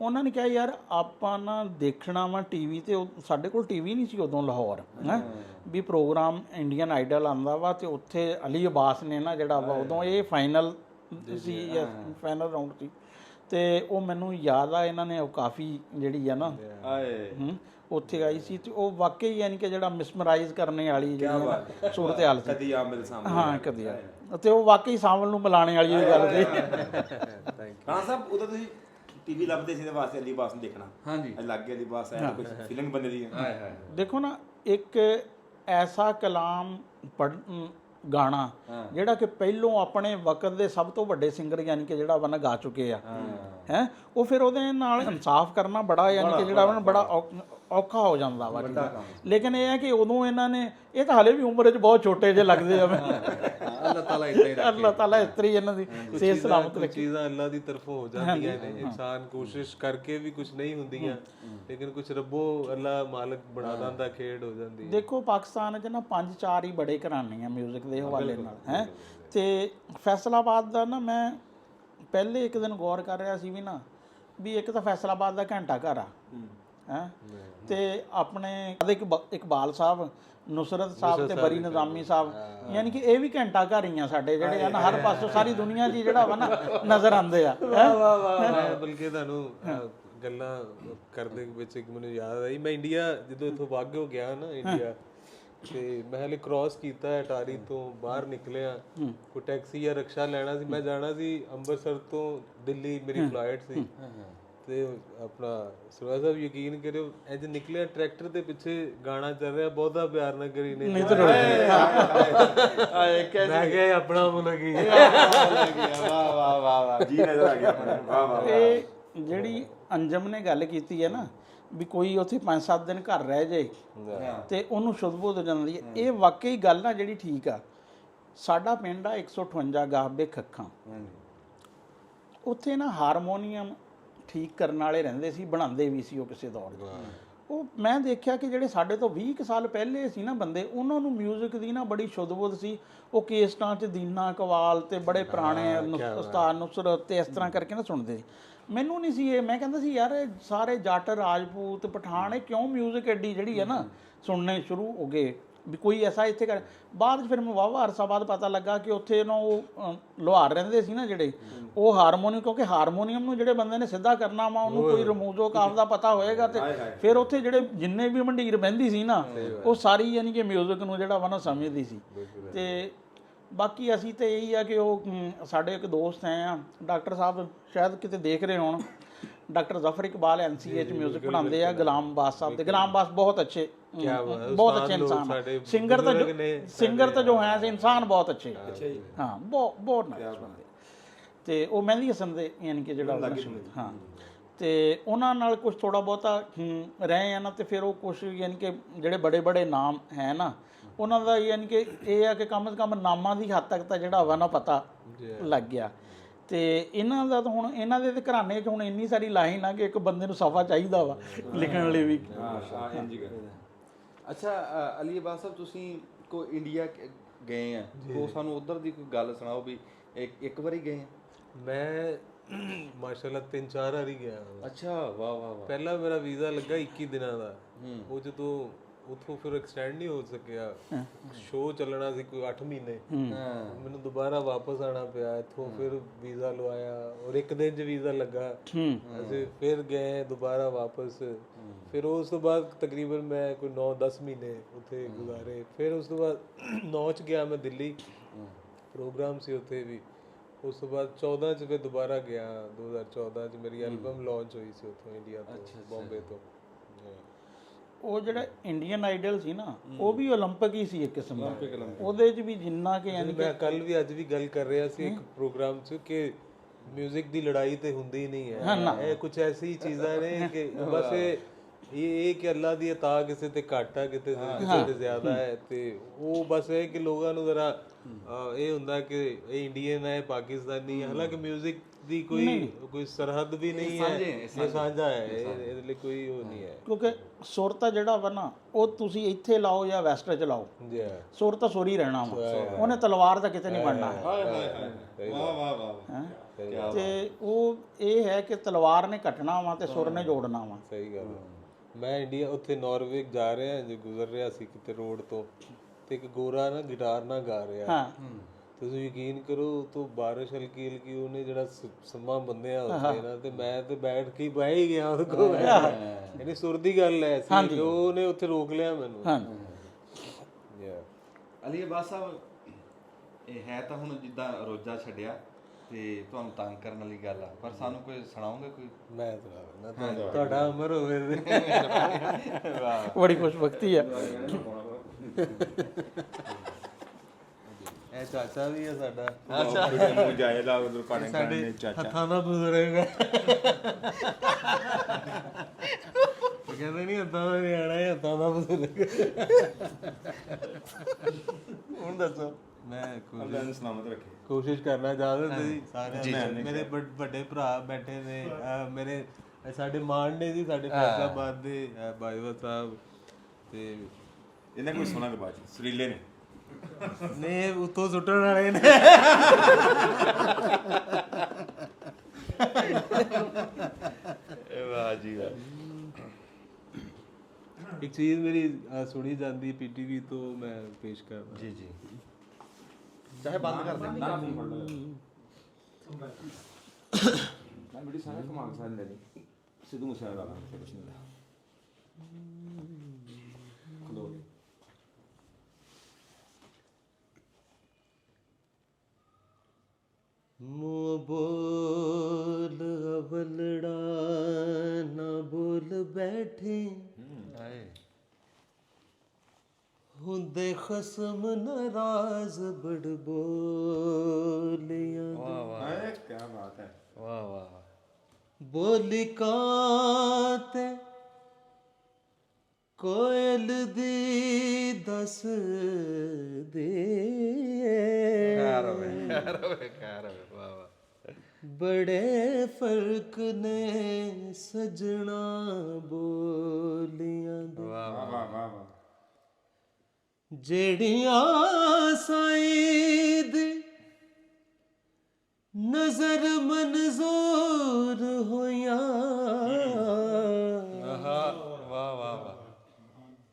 ਉਹਨਾਂ ਨੇ ਕਿਹਾ ਯਾਰ ਆਪਾਂ ਨਾ ਦੇਖਣਾ ਵਾ ਟੀਵੀ ਤੇ, ਸਾਡੇ ਕੋਲ ਟੀਵੀ ਨਹੀਂ ਸੀ ਉਦੋਂ ਲਾਹੌਰ, ਹੈ ਵੀ ਪ੍ਰੋਗਰਾਮ ਇੰਡੀਅਨ ਆਈਡਲ ਆਉਂਦਾ ਵਾ, ਤੇ ਉੱਥੇ ਅਲੀ ਅਬਾਸ ਨੇ ਨਾ ਜਿਹੜਾ ਵਾ ਉਦੋਂ ਇਹ ਫਾਈਨਲ ਸੀ, ਫਾਈਨਲ ਰਾਊਂਡ ਸੀ, ਤੇ ਉਹ ਮੈਨੂੰ ਯਾਦ ਆ ਇਹਨਾਂ ਨੇ ਉਹ ਕਾਫੀ ਜਿਹੜੀ ਆ ਨਾ ਉੱਥੇ ਆਈ ਸੀ, ਤੇ ਉਹ ਵਾਕਈ ਯਾਨੀ ਕਿ ਜਿਹੜਾ ਮਿਸਮਰਾਈਜ਼ ਕਰਨੇ ਵਾਲੀ ਜਿਹੜੀ ਸੂਰਤ ਹਾਲ ਸੀ, ਕਦੀ ਆਮਿਲ ਸਾਹਮਣੇ ਹਾਂ ਕਦੀ ਆ, ਤੇ ਉਹ ਵਾਕਈ ਸਾਵਲ ਨੂੰ ਮਿਲਾਣੇ ਵਾਲੀ ਗੱਲ ਸੀ। ਰਾਣਾ ਸਾਹਿਬ ਉਦੋਂ ਤੁਸੀਂ ਟੀਵੀ ਲੱਭਦੇ ਸੀ ਦੇ ਵਾਸਤੇ ਅਲੀ ਅਬਾਸ ਨੂੰ ਦੇਖਣਾ। ਹਾਂਜੀ, ਲੱਗ ਗਿਆ ਅਲੀ ਅਬਾਸ ਹੈ, ਕੁਝ ਫੀਲਿੰਗ ਬੰਦੇ ਦੀ ਹੈ। ਦੇਖੋ ਨਾ, ਇੱਕ ਐਸਾ ਕਲਾਮ ਗਾਣਾ ਜਿਹੜਾ ਕਿ ਪਹਿਲੋਂ ਆਪਣੇ ਵਕਤ ਦੇ ਸਭ ਤੋਂ ਵੱਡੇ ਸਿੰਗਰ ਯਾਨੀ ਕਿ ਜਿਹੜਾ ਵਾ ਨਾ ਗਾ ਚੁੱਕੇ ਆ, ਹੈ ਉਹ ਫਿਰ ਉਹਦੇ ਨਾਲ ਇਨਸਾਫ ਕਰਨਾ ਬੜਾ ਯਾਨੀ ਕਿ ਜਿਹੜਾ ਵਾ ਬੜਾ ਔਖਾ ਹੋ ਜਾਂਦਾ ਵਾ। ਲੇਕਿਨ ਇਹ ਹੈ ਕਿ ਉਦੋਂ ਇਹਨਾਂ ਨੇ, ਇਹ ਤਾਂ ਹਾਲੇ ਵੀ ਉਮਰ 'ਚ ਬਹੁਤ ਛੋਟੇ ਜਿਹੇ ਲੱਗਦੇ ਆ, ਅੱਲਾਹ ਤਾਲਾ ਇਦਾਂ ਹੀ ਰੱਖੇ, ਅੱਲਾਹ ਤਾਲਾ ਇਸ ਤਰੀ ਇਹਨਾਂ ਦੀ ਸਿਹਤ ਸਲਾਮਤ ਰੱਖੇ। ਚੀਜ਼ਾਂ ਅੱਲਾਹ ਦੀ ਤਰਫੋਂ ਹੋ ਜਾਂਦੀਆਂ ਨੇ, ਇਨਸਾਨ ਕੋਸ਼ਿਸ਼ ਕਰਕੇ ਵੀ ਕੁਝ ਨਹੀਂ ਹੁੰਦੀਆਂ, ਲੇਕਿਨ ਕੁਝ ਰੱਬੋ ਅੱਲਾਹ ਮਾਲਕ ਬਣਾ ਦਿੰਦਾ, ਖੇਡ ਹੋ ਜਾਂਦੀ ਹੈ। ਦੇਖੋ ਪਾਕਿਸਤਾਨ 'ਚ ਨਾ 5-4 ਹੀ ਬੜੇ ਘਰਾਣੇ ਆ ਮਿਊਜ਼ਿਕ ਦੇ ਹਵਾਲੇ ਨਾਲ, ਹੈ ਤੇ ਫੈਸਲਾਬਾਦ ਦਾ ਨਾ, ਮੈਂ ਪਹਿਲੇ ਇੱਕ ਦਿਨ ਗੌਰ ਕਰ ਰਿਹਾ ਸੀ ਵੀ ਨਾ, ਵੀ ਇੱਕ ਤਾਂ ਫੈਸਲਾਬਾਦ ਦਾ ਘੰਟਾ ਘਰ ਆ, ਹੈ ਤੇ ਆਪਣੇ ਇਕਬਾਲ ਸਾਹਿਬ, ਨੁਸਰਤ ਸਾਹਿਬ ਤੇ ਬਰੀ ਨਿਜ਼ਾਮੀ ਸਾਹਿਬ, ਯਾਨੀ ਕਿ ਇਹ ਵੀ ਘੰਟਾ ਘਰ ਹੀ ਆ ਸਾਡੇ, ਜਿਹੜੇ ਆ ਨਾ ਹਰ ਪਾਸੋਂ ਸਾਰੀ ਦੁਨੀਆ 'ਚ ਜਿਹੜਾ ਵਾ ਨਾ ਨਜ਼ਰ ਆਉਂਦੇ ਆ। ਮੈਂ ਬਲਕਿ ਤੁਹਾਨੂੰ ਗੱਲਾਂ ਕਰਦੇ ਵਿੱਚ ਇੱਕ ਮੈਨੂੰ ਯਾਦ ਆਈ, ਮੈਂ ਇੰਡੀਆ ਜਦੋਂ ਇੱਥੋਂ ਵਾਗਿਓ ਗਿਆ ਨਾ ਇੰਡੀਆ, ਤੇ ਮੈਂ ਹਲੇ ਕ੍ਰਾਸ ਕੀਤਾ ਅਟਾਰੀ ਤੋਂ ਬਾਹਰ ਨਿਕਲਿਆ, ਕੋਈ ਟੈਕਸੀ ਜਾਂ ਰਿਕਸ਼ਾ ਲੈਣਾ ਸੀ, ਮੈਂ ਜਾਣਾ ਸੀ ਅੰਮ੍ਰਿਤਸਰ ਤੋਂ ਦਿੱਲੀ, ਮੇਰੀ ਫਲਾਈਟ ਸੀ, ਤੇ ਆਪਣਾ ਸਰਵਾਜ ਸਾਹਿਬ ਯਕੀਨ ਕਰਿਓ ਇੰਜ ਨਿਕਲਿਆ, ਟਰੈਕਟਰ ਦੇ ਪਿੱਛੇ ਗਾਣਾ ਚੱਲ ਰਿਹਾ, ਬਹੁਤਾ ਪਿਆਰ ਨਾ ਕਰੀ ਨਹੀਂ ਮੈਂ ਕਿਹਾ ਆਪਣਾ ਮੁਲਕ ਹੀ, ਵਾਹ ਵਾਹ ਵਾਹ ਵਾਹ ਜੀ ਨਜ਼ਰ ਆ ਗਿਆ, ਵਾਹ ਵਾਹ। ਇਹ ਜਿਹੜੀ ਅੰਜਮ ਨੇ ਗੱਲ ਕੀਤੀ ਹੈ ਨਾ ਵੀ ਕੋਈ ਉੱਥੇ 5-7 ਦਿਨ ਘਰ ਰਹਿ ਜਾਏ ਤੇ ਉਹਨੂੰ ਸ਼ੁੱਧ ਬੁੱਧ ਹੋ ਜਾਂਦੀ ਹੈ, ਇਹ ਵਾਕਈ ਗੱਲ ਨਾ ਜਿਹੜੀ ਠੀਕ ਆ। ਸਾਡਾ ਪਿੰਡ ਆ 158 ਗਾਹਬੇ ਖੱਖਾਂ, ਉੱਥੇ ਨਾ ਹਾਰਮੋਨੀਅਮ ਠੀਕ ਕਰਨ ਵਾਲੇ ਰਹਿੰਦੇ ਸੀ, ਬਣਾਉਂਦੇ ਵੀ ਸੀ ਉਹ ਕਿਸੇ ਦੌਰ 'ਚ। ਉਹ ਮੈਂ ਦੇਖਿਆ ਕਿ ਜਿਹੜੇ ਸਾਡੇ ਤੋਂ 20 ਕੁ ਸਾਲ ਪਹਿਲੇ ਸੀ ਨਾ ਬੰਦੇ, ਉਹਨਾਂ ਨੂੰ ਮਿਊਜ਼ਿਕ ਦੀ ਨਾ ਬੜੀ ਸ਼ੁੱਧ ਬੁੱਧ ਸੀ। ਉਹ ਕੇਸਟਾਂ 'ਚ ਦੀਨਾ ਕਵਾਲ ਤੇ ਬੜੇ ਪੁਰਾਣੇ ਉਸਤਾਦ ਨੁਸਰਤ ਤੇ ਇਸ ਤਰ੍ਹਾਂ ਕਰਕੇ ਨਾ ਸੁਣਦੇ ਸੀ। ਮੈਨੂੰ ਨਹੀਂ ਸੀ ਇਹ, ਮੈਂ ਕਹਿੰਦਾ ਸੀ ਯਾਰ ਸਾਰੇ ਜੱਟ ਰਾਜਪੂਤ ਪਠਾਨ ਇਹ ਕਿਉਂ ਮਿਊਜ਼ਿਕ ਐਡੀ ਜਿਹੜੀ ਹੈ ਨਾ ਸੁਣਨੇ ਸ਼ੁਰੂ ਹੋ ਗਏ ਵੀ ਕੋਈ ਐਸਾ ਇੱਥੇ ਕਰ। ਬਾਅਦ 'ਚ ਫਿਰ ਮੈਂ ਵਾਹਵਾ ਅਰਸਾ ਬਾਅਦ ਪਤਾ ਲੱਗਾ ਕਿ ਉੱਥੇ ਨਾ ਉਹ ਲੋਹਾਰ ਰਹਿੰਦੇ ਸੀ ਨਾ ਜਿਹੜੇ, ਉਹ ਹਾਰਮੋਨੀਅਮ, ਕਿਉਂਕਿ ਹਾਰਮੋਨੀਅਮ ਨੂੰ ਜਿਹੜੇ ਬੰਦੇ ਨੇ ਸਿੱਧਾ ਕਰਨਾ ਵਾ ਉਹਨੂੰ ਕੋਈ ਰਮੂਜ਼ੋ ਕਾਫ ਦਾ ਪਤਾ ਹੋਏਗਾ, ਤੇ ਫਿਰ ਉੱਥੇ ਜਿਹੜੇ ਜਿੰਨੇ ਵੀ ਮੰਡੀਰ ਬਹਿੰਦੀ ਸੀ ਨਾ ਉਹ ਸਾਰੀ ਯਾਨੀ ਕਿ ਮਿਊਜ਼ਿਕ ਨੂੰ ਜਿਹੜਾ ਵਾ ਨਾ ਸਮਝਦੀ ਸੀ। ਤੇ ਬਾਕੀ ਅਸੀਂ ਤਾਂ ਇਹੀ ਆ ਕਿ ਉਹ ਸਾਡੇ ਇੱਕ ਦੋਸਤ ਆ ਡਾਕਟਰ ਸਾਹਿਬ, ਸ਼ਾਇਦ ਕਿਤੇ ਦੇਖ ਰਹੇ ਹੋਣ, ਡਾਕਟਰ ਜ਼ਫਰ ਇਕਬਾਲ NCA 'ਚ ਮਿਊਜ਼ਿਕ ਪੜ੍ਹਾਉਂਦੇ ਆ, ਗੁਲਾਮ ਬਾਸ ਸਾਹਿਬ ਦੇ। ਗੁਲਾਮ ਬਾਸ ਬਹੁਤ ਅੱਛੇ, ਬਹੁਤ ਅੱਛੇ ਇਨਸਾਨ, ਸਿੰਗਰ ਤਾਂ ਜੋ ਹੈ ਇਨਸਾਨ ਬਹੁਤ ਅੱਛੇ, ਹਾਂ ਬਹੁਤ ਨਾਈਸ ਬੰਦੇ। ਤੇ ਉਹ ਮਹਿੰਦੀ ਹਸਨ ਦੇ ਯਾਨੀ ਕਿ ਜਿਹੜਾ ਹਾਂ, ਤੇ ਉਹਨਾਂ ਨਾਲ ਕੁਝ ਥੋੜਾ ਬਹੁਤਾ ਰਹੇ ਆ ਨਾ, ਤੇ ਫਿਰ ਉਹ ਕੁਛ ਯਾਨੀ ਕਿ ਜਿਹੜੇ ਬੜੇ ਬੜੇ ਨਾਮ ਹੈ ਨਾ ਉਹਨਾਂ ਦਾ ਯਾਨੀ ਕਿ ਇਹ ਆ ਕਿ ਕਮ ਸੇ ਕਮ ਨਾਮਾਂ ਦੀ ਹੱਦ ਤੱਕ ਤਾਂ ਜਿਹੜਾ ਵਾ ਨਾ ਪਤਾ ਲੱਗ ਗਿਆ। ਤੇ ਇਹਨਾਂ ਦਾ ਤਾਂ ਹੁਣ ਇਹਨਾਂ ਦੇ ਤੇ ਘਰਾਣੇ 'ਚ ਹੁਣ ਇੰਨੀ ਸਾਰੀ ਲਾਈਨ ਆ ਕਿ ਇੱਕ ਬੰਦੇ ਨੂੰ ਸਫਾ ਚਾਹੀਦਾ ਵਾ ਲਿਖਣ ਲਈ ਵੀ। ਅੱਛਾ ਅਲੀ ਅਬਾਸ ਸਾਹਿਬ, ਤੁਸੀਂ ਕੋਈ ਇੰਡੀਆ ਗਏ ਆ, ਉਹ ਸਾਨੂੰ ਉਧਰ ਦੀ ਕੋਈ ਗੱਲ ਸੁਣਾਓ ਵੀ ਇੱਕ ਵਾਰੀ ਗਏ ਆ? ਮੈਂ ਮਾਸ਼ਾਅੱਲਾ 3-4 ਵਾਰੀ ਗਿਆ। ਅੱਛਾ, ਵਾਹ ਵਾਹ ਵਾਹ। ਪਹਿਲਾ ਮੇਰਾ ਵੀਜ਼ਾ ਲੱਗਾ 21 ਦਿਨਾਂ ਦਾ, ਉਹ ਜਦੋਂ ਉੱਥੋਂ ਫਿਰ ਐਕਸਟੈਂਡ ਨਹੀਂ ਹੋ ਸਕਿਆ, ਸ਼ੋਅ ਚੱਲਣਾ ਸੀ ਕੋਈ 8 ਮਹੀਨੇ, ਮੈਨੂੰ ਦੁਬਾਰਾ ਵਾਪਸ ਆਣਾ ਪਿਆ ਇੱਥੋਂ, ਫਿਰ ਵੀਜ਼ਾ ਲਵਾਇਆ ਔਰ ਇੱਕ ਦਿਨ 'ਚ ਵੀਜ਼ਾ ਲੱਗਾ, ਅਸੀਂ ਫਿਰ ਗਏ ਦੁਬਾਰਾ ਵਾਪਸ। ਫਿਰ ਉਸ ਤੋਂ ਬਾਅਦ ਤਕਰੀਬਨ ਮੈਂ ਕੋਈ 9-10 ਮਹੀਨੇ ਉੱਥੇ ਗੁਜ਼ਾਰੇ। ਫਿਰ ਉਸ ਤੋਂ ਬਾਅਦ 9 'ਚ ਗਿਆ ਮੈਂ ਦਿੱਲੀ, ਪ੍ਰੋਗਰਾਮ ਸੀ ਉੱਥੇ ਵੀ, ਉਸ ਤੋਂ ਬਾਅਦ 14 ਚ ਫਿਰ ਦੁਬਾਰਾ ਗਿਆ 2014 ਚ ਮੇਰੀ ਐਲਬਮ ਲਾਂਚ ਹੋਈ ਸੀ ਉੱਥੋਂ ਇੰਡੀਆ ਤੋਂ ਬੰਬੇ ਤੋਂ ਉਹ ਜਿਹੜਾ ਇੰਡੀਅਨ ਆਈਡਲ ਸੀ ਨਾ ਉਹ ਵੀ 올림픽 ਹੀ ਸੀ ਇੱਕ ਕਿਸਮ ਦਾ ਉਹਦੇ 'ਚ ਵੀ ਜਿੰਨਾ ਕਿ ਮੈਂ ਕੱਲ ਵੀ ਅੱਜ ਵੀ ਗੱਲ ਕਰ ਰਿਹਾ ਸੀ ਇੱਕ ਪ੍ਰੋਗਰਾਮ 'ਚ ਕਿ ਮਿਊਜ਼ਿਕ ਦੀ ਲੜਾਈ ਤੇ ਹੁੰਦੀ ਨਹੀਂ ਹੈ ਇਹ ਕੁਝ ਐਸੀ ਚੀਜ਼ਾਂ ਨੇ ਕਿ ਬਸ ਇਹ ਕਿ ਅੱਲਾ ਦੀ ਅਤਾ ਕਿਸੇ ਤੇ ਘੱਟ ਆ ਕਿਸੇ ਤੇ ਜ਼ਿਆਦਾ ਹੈ ਤੇ ਉਹ ਬਸ ਇਹ ਕਿ ਲੋਕਾਂ ਨੂੰ ਜ਼ਰਾ ਇਹ ਹੁੰਦਾ ਕਿ ਇਹ ਇੰਡੀਅਨ ਹੈ ਪਾਕਿਸਤਾਨੀ ਹੈ ਹਾਲਾਂਕਿ ਮਿਊਜ਼ਿਕ ਦੀ ਕੋਈ ਸਰਹੱਦ ਵੀ ਨਹੀਂ ਹੈ ਇਹ ਸਾਂਝਾ ਹੈ ਇਹਦੇ ਲਈ ਕੋਈ ਉਹ ਨਹੀਂ ਹੈ ਕਿਉਂਕਿ ਸੁਰ ਤਾਂ ਜਿਹੜਾ ਵਾ ਨਾ ਉਹ ਤੁਸੀਂ ਇੱਥੇ ਲਾਓ ਜਾਂ ਵੈਸਟ 'ਚ ਲਾਓ ਜੀ ਸੁਰ ਤਾਂ ਸੁਰ ਹੀ ਰਹਿਣਾ ਵਾ ਉਹਨੇ ਤਲਵਾਰ ਦਾ ਕਿਤੇ ਨਹੀਂ ਬਣਨਾ ਵਾਹ ਵਾਹ ਵਾਹ ਤੇ ਉਹ ਇਹ ਹੈ ਕਿ ਤਲਵਾਰ ਨੇ ਕੱਟਣਾ ਵਾ ਤੇ ਸੁਰ ਨੇ ਜੋੜਨਾ ਵਾ ਸਹੀ ਗੱਲ ਹੈ ਮੈਂ ਇੰਡੀਆ ਉੱਥੇ ਨਾਰਵੇ ਜਾ ਰਿਹਾ ਜੇ ਗੁਜ਼ਰ ਰਿਹਾ ਸੀ ਕਿਤੇ ਰੋਡ ਤੋਂ ਤੇ ਇੱਕ ਗੋਰਾ ਨਾ ਗਿਟਾਰ ਨਾਲ ਗਾ ਰਿਹਾ ਤੁਸੀਂ ਯਕੀਨ ਕਰੋ ਤੋਂ ਬਾਰਿਸ਼ ਹਲਕੀ ਹਲਕੀ ਉਹਨੇ ਜਿਹੜਾ ਸਮਾਂ ਬੰਦਿਆ ਉੱਥੇ ਨਾ ਤੇ ਮੈਂ ਤੇ ਬੈਠ ਕੇ ਬਹਿ ਹੀ ਗਿਆ ਉਹਦੇ ਕੋਲ ਇਹਨੇ ਸੁਰ ਦੀ ਗੱਲ ਐ ਸੀ ਉਹਨੇ ਉੱਥੇ ਰੋਕ ਲਿਆ ਮੈਨੂੰ ਅਲੀ ਅਬਾਸ ਸਾਹਿਬ ਇਹ ਹੈ ਤਾਂ ਹੁਣ ਜਿੱਦਾਂ ਰੋਜ਼ਾ ਛੱਡਿਆ ਤੇ ਤੁਹਾਨੂੰ ਤੰਗ ਕਰਨ ਵਾਲੀ ਗੱਲ ਆ ਪਰ ਸਾਨੂੰ ਕੋਈ ਸੁਣਾਓਗੇ ਕੋਈ ਮੈਂ ਸੁਣਾਉਂਦਾ ਤੁਹਾਡਾ ਉਮਰ ਹੋਵੇ ਬੜੀ ਖੁਸ਼ਬਖਤੀ ਆ ਇਹ ਚਾਚਾ ਵੀ ਹੈ ਸਾਡਾ ਅੱਛਾ ਮੁਜਾਹਿਦ ਆ ਉਧਰ ਪਾਣੇ ਕਰਨੇ ਚਾਚਾ ਹੱਥਾਂ ਦਾ ਬਜ਼ੁਰਗ ਹੈ ਕਹਿੰਦੇ ਨਹੀਂ ਹੱਥਾਂ ਦਾ ਨਿਆਣਾ ਹੈ ਹੱਥਾਂ ਦਾ ਬਜ਼ੁਰਗ ਹੁਣ ਦੱਸੋ ਮੈਂ ਅੱਲਾਹ ਸਲਾਮਤ ਰੱਖੇ ਕੋਸ਼ਿਸ਼ ਕਰਨਾ ਚਾਹਦੇ ਤੁਸੀਂ ਸਾਰੇ ਮੇਰੇ ਵੱਡੇ ਭਰਾ ਬੈਠੇ ਨੇ ਮੇਰੇ ਸਾਡੇ ਮਾਣ ਨੇ ਜੀ ਸਾਡੇ ਫੈਸਲਾਬਾਦ ਦੇ ਬਾਈਵਾ ਸਾਹਿਬ ਤੇ ਇਹਨਾਂ ਕੋਈ ਸੁਣਾ ਦੇ ਬਾਅਦ ਸਰੀਲੇ ਨੇ ਨੇ ਉੱਤੋਂ ਸੁੱਟਣ ਵਾਲੇ ਨੇ ਵਾਹ ਜੀ ਵਾਹ ਇੱਕ ਚੀਜ਼ ਮੇਰੀ ਸੁਣੀ ਜਾਂਦੀ ਪੀਟੀਵੀ ਤੋਂ ਮੈਂ ਪੇਸ਼ ਕਰਦਾ ਜੀ ਜੀ ਚਾਹੇ ਬੰਦ ਕਰ ਦੇ ਮੈਂ ਬੜੀ ਸਾਰੇ ਕਮਾਲ ਸਾਲ ਲੈ ਲਈ ਸਿੱਧੂ ਮੂਸੇਵਾਲਾ ਦਾ ਬਿਸਮਿਲ੍ਲਾ ਖਲੋ ਮੂੰਹ ਬੋਲ ਅਵਲੜਾ ਨਾ ਬੋਲ ਬੈਠੇ ਹਾਏ ਹੁੰਦੇ ਖਸਮ ਨਾਰਾਜ਼ ਬੜ ਬੋਲਿਆਂ ਵਾਹ ਵਾਹ ਕੀ ਬਾਤ ਹੈ ਵਾਹ ਵਾਹ ਬੋਲੀ ਕਾਂ ਤੇ ਕੋਇਲ ਦੀ ਦੱਸ ਦੇ ਖੈਰ ਹੋਵੇ ਵਾਹ ਵਾਹ ਬੜੇ ਫਰਕ ਨੇ ਸਜਣਾ ਬੋਲੀਆਂ ਦੇ ਵਾਹ ਵਾਹ ਵਾਹ ਵਾਹ ਜਿਹੜੀਆਂ ਸਾਈਦ ਨਜ਼ਰ ਮਨਜ਼ੂਰ ਹੋਈਆਂ ਵਾਹ ਵਾਹ ਵਾਹ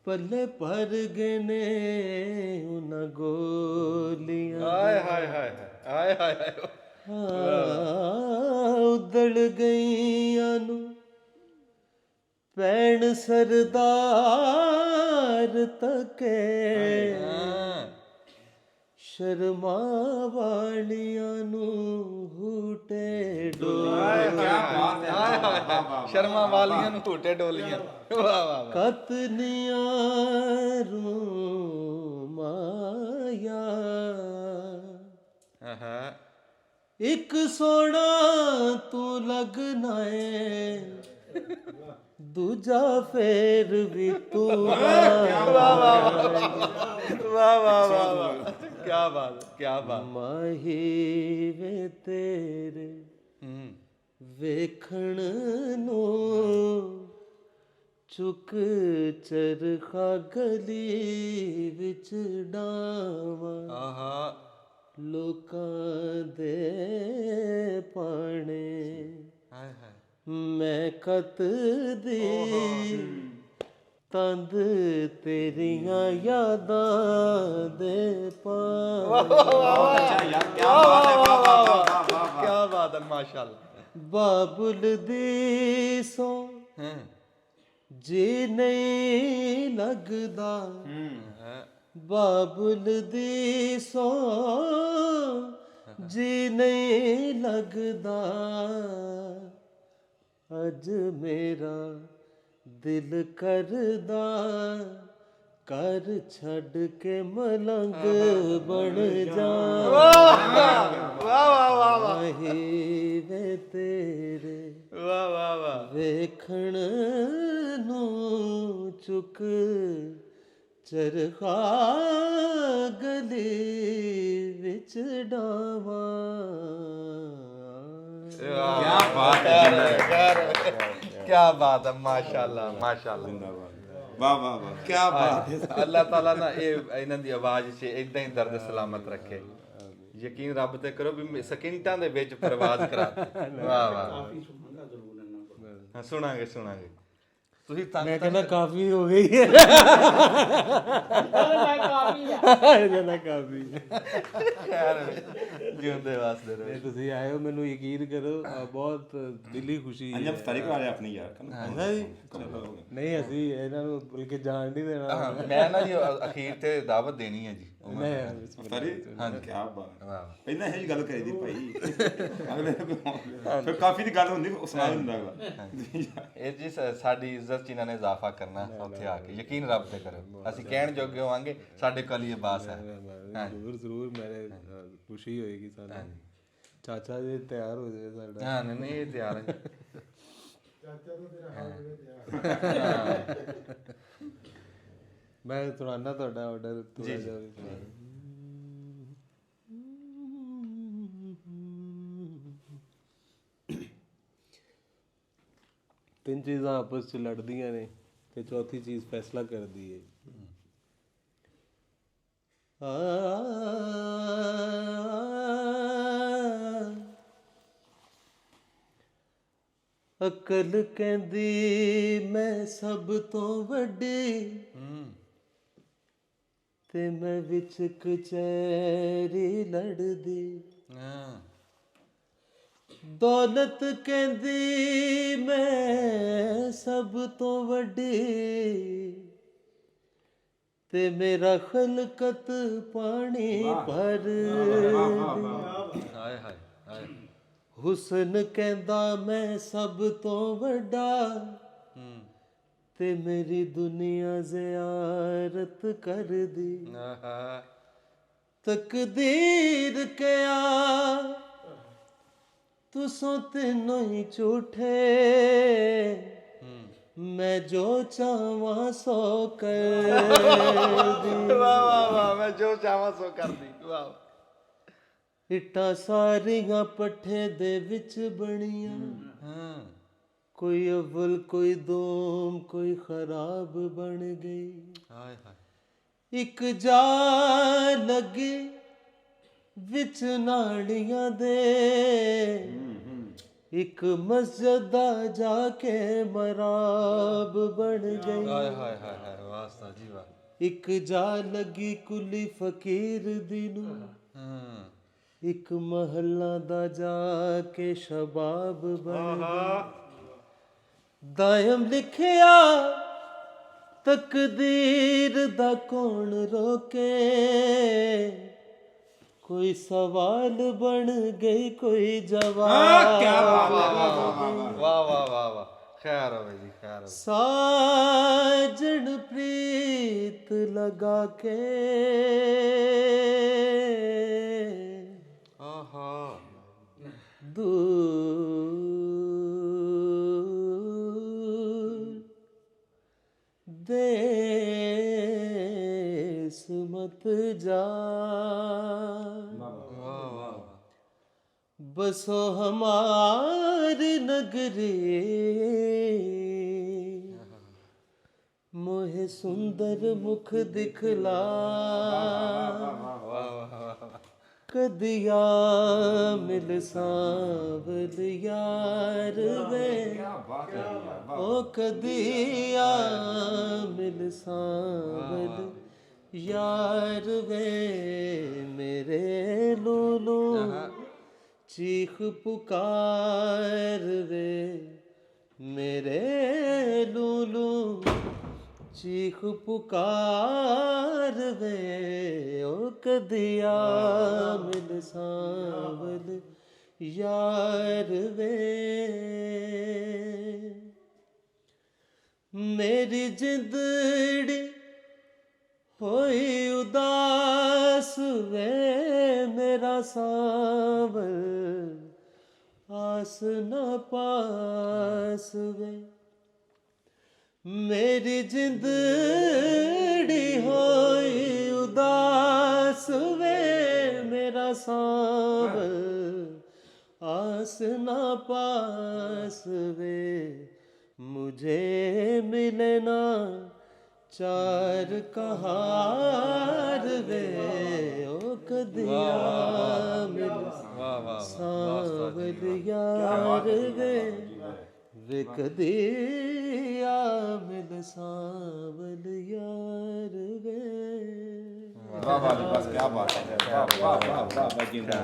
ਪੱਲੇ ਭਰ ਗਏ ਨੇ ਉਹਨਾਂ ਗੋਲੀਆਂ ਹਾਏ ਹਾਏ ਹਾਏ ਹਾਏ ਹਾਏ ਉਦੜ ਗਈਆਂ ਨੂੰ ਪੈਣ ਸਰਦਾਰ ਤੱਕੇ ਸ਼ਰਮਾ ਵਾਲੀਆਂ ਨੂੰ ਹੂਟੇ ਹਾਏ ਕੀ ਬਾਤ ਹੈ ਵਾਹ ਵਾਹ ਵਾਹ ਸ਼ਰਮਾ ਵਾਲੀਆਂ ਨੂੰ ਝੂਟੇ ਡੋਲੀਆਂ ਵਾਹ ਵਾਹ ਵਾਹ ਕਤਨੀਆਂ ਰੂ ਮਾਇਆ ਹਾਂ ਇੱਕ ਸੋਣਾ ਤੂੰ ਲੱਗਣਾ ਏ ਦੂਜਾ ਫੇਰ ਵੀ ਤੂੰ ਵਾਹ ਵਾਹ ਵਾਹ ਵਾਹ ਕੀ ਬਾਤ ਮਾਹੀ ਵੇ ਤੇਰੇ ਵੇਖਣ ਨੂੰ ਚੁੱਕ ਚਰਖਾ ਗਲੀ ਵਿੱਚ ਡਾਵਾਂ ਆਹਾ ਲੋਕਾਂ ਦੇ ਪਾਣੇ ਹਾਏ ਹਾਏ ਮੈਂ ਕਤ ਦੀ ਤੰਦ ਤੇਰੀਆਂ ਯਾਦਾਂ ਦੇ ਪਾ ਅੱਛਾ ਯਾਰ ਕੀ ਬਾਤ ਹੈ ਵਾਹ ਵਾਹ ਵਾਹ ਵਾਹ ਕੀ ਬਾਤ ਹੈ ਮਾਸ਼ਾਅੱਲਾ ਬਾਬੁਲ ਦੀ ਸੋ ਜੀ ਨਹੀਂ ਲੱਗਦਾ ਬਾਬੁਲ ਦੀ ਸੋ ਜੀ ਨਹੀਂ ਲੱਗਦਾ ਅੱਜ ਮੇਰਾ ਦਿਲ ਕਰਦਾ ਕਰ ਛੱਡ ਕੇ ਮਲੰਗ ਬਣ ਜਾ ਵਾਹ ਵਾਹ ਵਾਹ ਵਾਹ ਵੇ ਤੇਰੇ ਵਾਹ ਵਾਹ ਵਾਹ ਵੇਖਣ ਨੂੰ ਚੁੱਕ ਚਰਖਾ ਗਲੀ ਵਿੱਚ ਡਾਵਾਂ क्या बात है क्या बात है माशाल्लाह माशाल्लाह ਵਾਹ ਵਾਹ ਵਾਹ क्या बात है अल्लाह ताला ना ਇਹ ਇਹਨਾਂ ਦੀ ਆਵਾਜ਼ 'ਚ ਇਦਾਂ ਹੀ ਦਰਦ ਸਲਾਮਤ ਰੱਖੇ ਯਕੀਨ ਰੱਬ ਤੇ ਕਰੋ ਵੀ ਸਕਿੰਟਾਂ ਦੇ ਵਿੱਚ ਪਰਵਾਜ਼ ਕਰਾ ਵਾਹ ਵਾਹ ਕਾਫੀ ਸੁਣਾਂਗਾ ਜ਼ਰੂਰ ਇਹਨਾਂ ਕੋਲ ਸੁਣਾਂਗੇ ਸੁਣਾਂਗੇ ਤੁਸੀਂ ਮੈਂ ਕਹਿੰਦਾ ਕਾਫੀ ਹੋ ਗਈ ਹੈ ਜਨਾ ਕਾਫੀ ਖੈਰ ਜਿਉਂਦੇ ਵਾਸਤੇ ਰਹੋ ਤੁਸੀਂ ਆਏ ਹੋ ਮੈਨੂੰ ਯਕੀਨ ਕਰੋ ਬਹੁਤ ਦਿਲੀ ਖੁਸ਼ੀ ਹੈ ਅੰਜਮ ਤਾਰੀਖ ਵਾਲੇ ਆਪਣੀ ਯਾਰ ਨਹੀਂ ਅਸੀਂ ਇਹਨਾਂ ਨੂੰ ਬਲਕਿ ਜਾਣ ਨਹੀਂ ਦੇਣਾ ਮੈਂ ਨਾ ਜੀ ਅਖੀਰ ਤੇ ਦਾਵਤ ਦੇਣੀ ਹੈ ਜੀ ਸਾਰੀ ਹਾਂਜੀ ਕੀ ਬਾਤ ਪਹਿਲਾਂ ਇਹ ਗੱਲ ਕਰੀ ਦੀ ਭਾਈ ਅਗਲੇ ਫਿਰ ਕਾਫੀ ਦੀ ਗੱਲ ਹੁੰਦੀ ਉਸ ਨਾਲ ਹੁੰਦਾ ਅਗਲਾ ਇਹ ਜੀ ਸਾਡੀ ਇੱਜ਼ਤ 'ਚ ਇਹਨਾਂ ਨੇ ਇਜ਼ਾਫਾ ਕਰਨਾ ਉੱਥੇ ਆ ਕੇ ਯਕੀਨ ਰੱਬ ਤੇ ਕਰੋ ਅਸੀਂ ਕਹਿਣ ਜੋਗੇ ਹੋਵਾਂਗੇ ਸਾਡੇ ਕੋਲ ਇਹ ਬਾਸ ਹੈ ਜ਼ਰੂਰ ਜ਼ਰੂਰ ਮੇਰੇ ਖੁਸ਼ੀ ਹੋਏਗੀ ਸਾਨੂੰ ਚਾਚਾ ਜੀ ਤਿਆਰ ਹੋ ਜਾਵੇ ਸਾਡਾ ਹਾਂ ਨਹੀਂ ਇਹ ਤਿਆਰ ਹੈ ਚਾਚਾ ਤੋਂ ਤੇਰਾ ਹਾਲ ਹੋਵੇ ਤਿਆਰ ਮੈਂ ਸੁਣਾਉਣਾ ਤੁਹਾਡਾ ਆਰਡਰ ਥੋੜਾ ਜਿਹਾ ਤਿੰਨ ਚੀਜ਼ਾਂ ਆਪਸ ਚ ਲੜਦੀਆਂ ਨੇ ਤੇ ਚੌਥੀ ਚੀਜ਼ ਫੈਸਲਾ ਕਰਦੀ ਹੈ ਅਕਲ ਕਹਿੰਦੀ ਮੈਂ ਸਭ ਤੋਂ ਵੱਡੀ ਤੇ ਮੈਂ ਵਿੱਚ ਕਚਹਿਰੀ ਲੜਦੀ ਦੌਲਤ ਕਹਿੰਦੀ ਮੈਂ ਸਭ ਤੋਂ ਵੱਡੀ ਤੇ ਮੇਰਾ ਖਲਕਤ ਪਾਣੀ ਭਰ ਹਾਏ ਹਾਏ ਹਾਏ ਹੁਸਨ ਕਹਿੰਦਾ ਮੈਂ ਸਭ ਤੋਂ ਵੱਡਾ ਤੇ ਮੇਰੀ ਦੁਨੀਆ ਜ਼ਿਆਰਤ ਕਰਦੀ ਤਕਦੀਰ ਕਿਆ ਤੁਸੋਂ ਤਿੰਨੋਂ ਹੀ ਝੂਠੇ ਮੈਂ ਜੋ ਚਾਹਾਂ ਸੋ ਕਰਦੀ ਵਾਹ ਵਾਹ ਵਾਹ ਮੈਂ ਜੋ ਚਾਹਾਂ ਸੋ ਕਰਦੀ ਵਾਹ ਇੱਟਾਂ ਸਾਰੀਆਂ ਪੱਠੇ ਦੇ ਵਿੱਚ ਬਣੀਆਂ ਕੋਈ ਅਵਲ ਕੋਈ ਦੋਮ ਕੋਈ ਖਰਾਬ ਬਣ ਗਈ ਹਾਏ ਹਾਏ ਇੱਕ ਜਾ ਲੱਗੀ ਵਿੱਚ ਨਾਲੀਆਂ ਦੇ ਇੱਕ ਮਸਜਿਦ ਦਾ ਜਾ ਕੇ ਮਰਾਬ ਬਣ ਗਈ ਹਾਏ ਹਾਏ ਹਾਏ ਹਾਏ ਵਾਸਤਾ ਜੀ ਵਾਹ ਇੱਕ ਜਾ ਲੱਗੀ ਕੁਲੀ ਫਕੀਰ ਦੀ ਨੂੰ ਇੱਕ ਮਹੱਲਾ ਦਾ ਜਾ ਕੇ ਸ਼ਬਾਬ ਬਣ ਗਈ ਦਾਇਮ ਲਿਖਿਆ ਤਕਦੀਰ ਦਾ ਕੌਣ ਰੋਕੇ ਕੋਈ ਸਵਾਲ ਬਣ ਗਈ ਕੋਈ ਜਵਾਬ ਵਾਹ ਵਾਹ ਵਾਹ ਵਾਹ ਖੈਰ ਹੋਵੇ ਜੀ ਖੈਰ ਹੋਵੇ ਸਾਜਣ ਪ੍ਰੀਤ ਲਗਾ ਕੇ ਆਹਾ ਦੂਰ देश मत जा बसो हमारी नगरी मोहे सुंदर मुख दिखला कदिया मिल सांवल यार वे ओ कदिया मिल सांवल यार वे मेरे लोलो चीख पुकार वे मेरे लोलो ਚੀਖ ਪੁਕਾਰ ਵੇ ਓ ਕਦਿਆ ਮਿਲ ਸਾਵਲ ਯਾਰ ਵੇ ਮੇਰੀ ਜਿੰਦੜੀ ਹੋਈ ਉਦਾਸ ਵੇ ਮੇਰਾ ਸਾਵਲ ਆਸ ਨਾ ਪਾਸ ਵੇ ਮੇਰੀ ਜਿੰਦੜੀ ਹੋਈ ਉਦਾਸ ਵੇ ਮੇਰਾ ਸਾਵਲ ਆਸ ਨਾ ਪਾਸ ਵੇ ਮੁਝੇ ਮਿਲੇ ਨਾ ਚਾਰ ਕਹਾਰ ਵੇ ਓ ਕਦਿਆ ਮਿਲ ਸਾਵਲ ਯਾਰ ਵੇ ਵੇ ਕਦਿਆ ਮਿਲ ਸਾਵਲ ਯਾਰ ਵੇ ਵਾਹ ਵਾਹ ਜੀ, ਬਸ ਕੀ ਬਾਤ ਹੈ, ਵਾਹ ਵਾਹ ਵਾਹ ਵਾਹ ਵਾਹ ਜਿੰਦਾ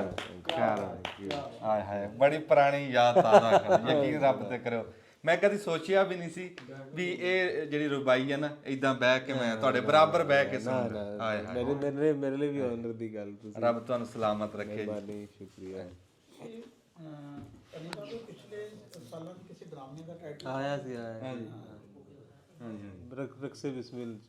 ਆਏ ਹਾਏ ਬੜੀ ਪੁਰਾਣੀ ਯਾਦ ਤਾਜ਼ਾ ਕਰ ਯਕੀਨ ਰੱਬ ਤੇ ਕਰੋ। ਮੈਂ ਕਦੀ ਸੋਚਿਆ ਵੀ ਨਹੀਂ ਸੀ ਵੀ ਇਹ ਜਿਹੜੀ ਰੁਬਾਈ ਹੈ ਨਾ ਇਦਾਂ ਬਹਿ ਕੇ ਮੈਂ ਤੁਹਾਡੇ ਬਰਾਬਰ ਬਹਿ ਕੇ ਸੁਣਦਾ। ਆਏ ਹਾਏ ਮੇਰੇ ਲਈ ਵੀ ਆਨਰ ਦੀ ਗੱਲ ਤੁਸੀਂ ਰੱਬ ਤੁਹਾਨੂੰ ਸਲਾਮਤ ਰੱਖੇ ਜੀ। ਮਿਹਰਬਾਨੀ ਸ਼ੁਕਰੀਆ ਅਨੀਤਾ ਤੋਂ ਪਿਛਲੇ ਸਾਲਾਂ ਦੀ ਕਿਸੇ ਡਰਾਮੇ ਦਾ ਟਾਈਟਲ ਆਇਆ ਸੀ ਰਕਸੇ ਬਿਸਮਿਲ ਚ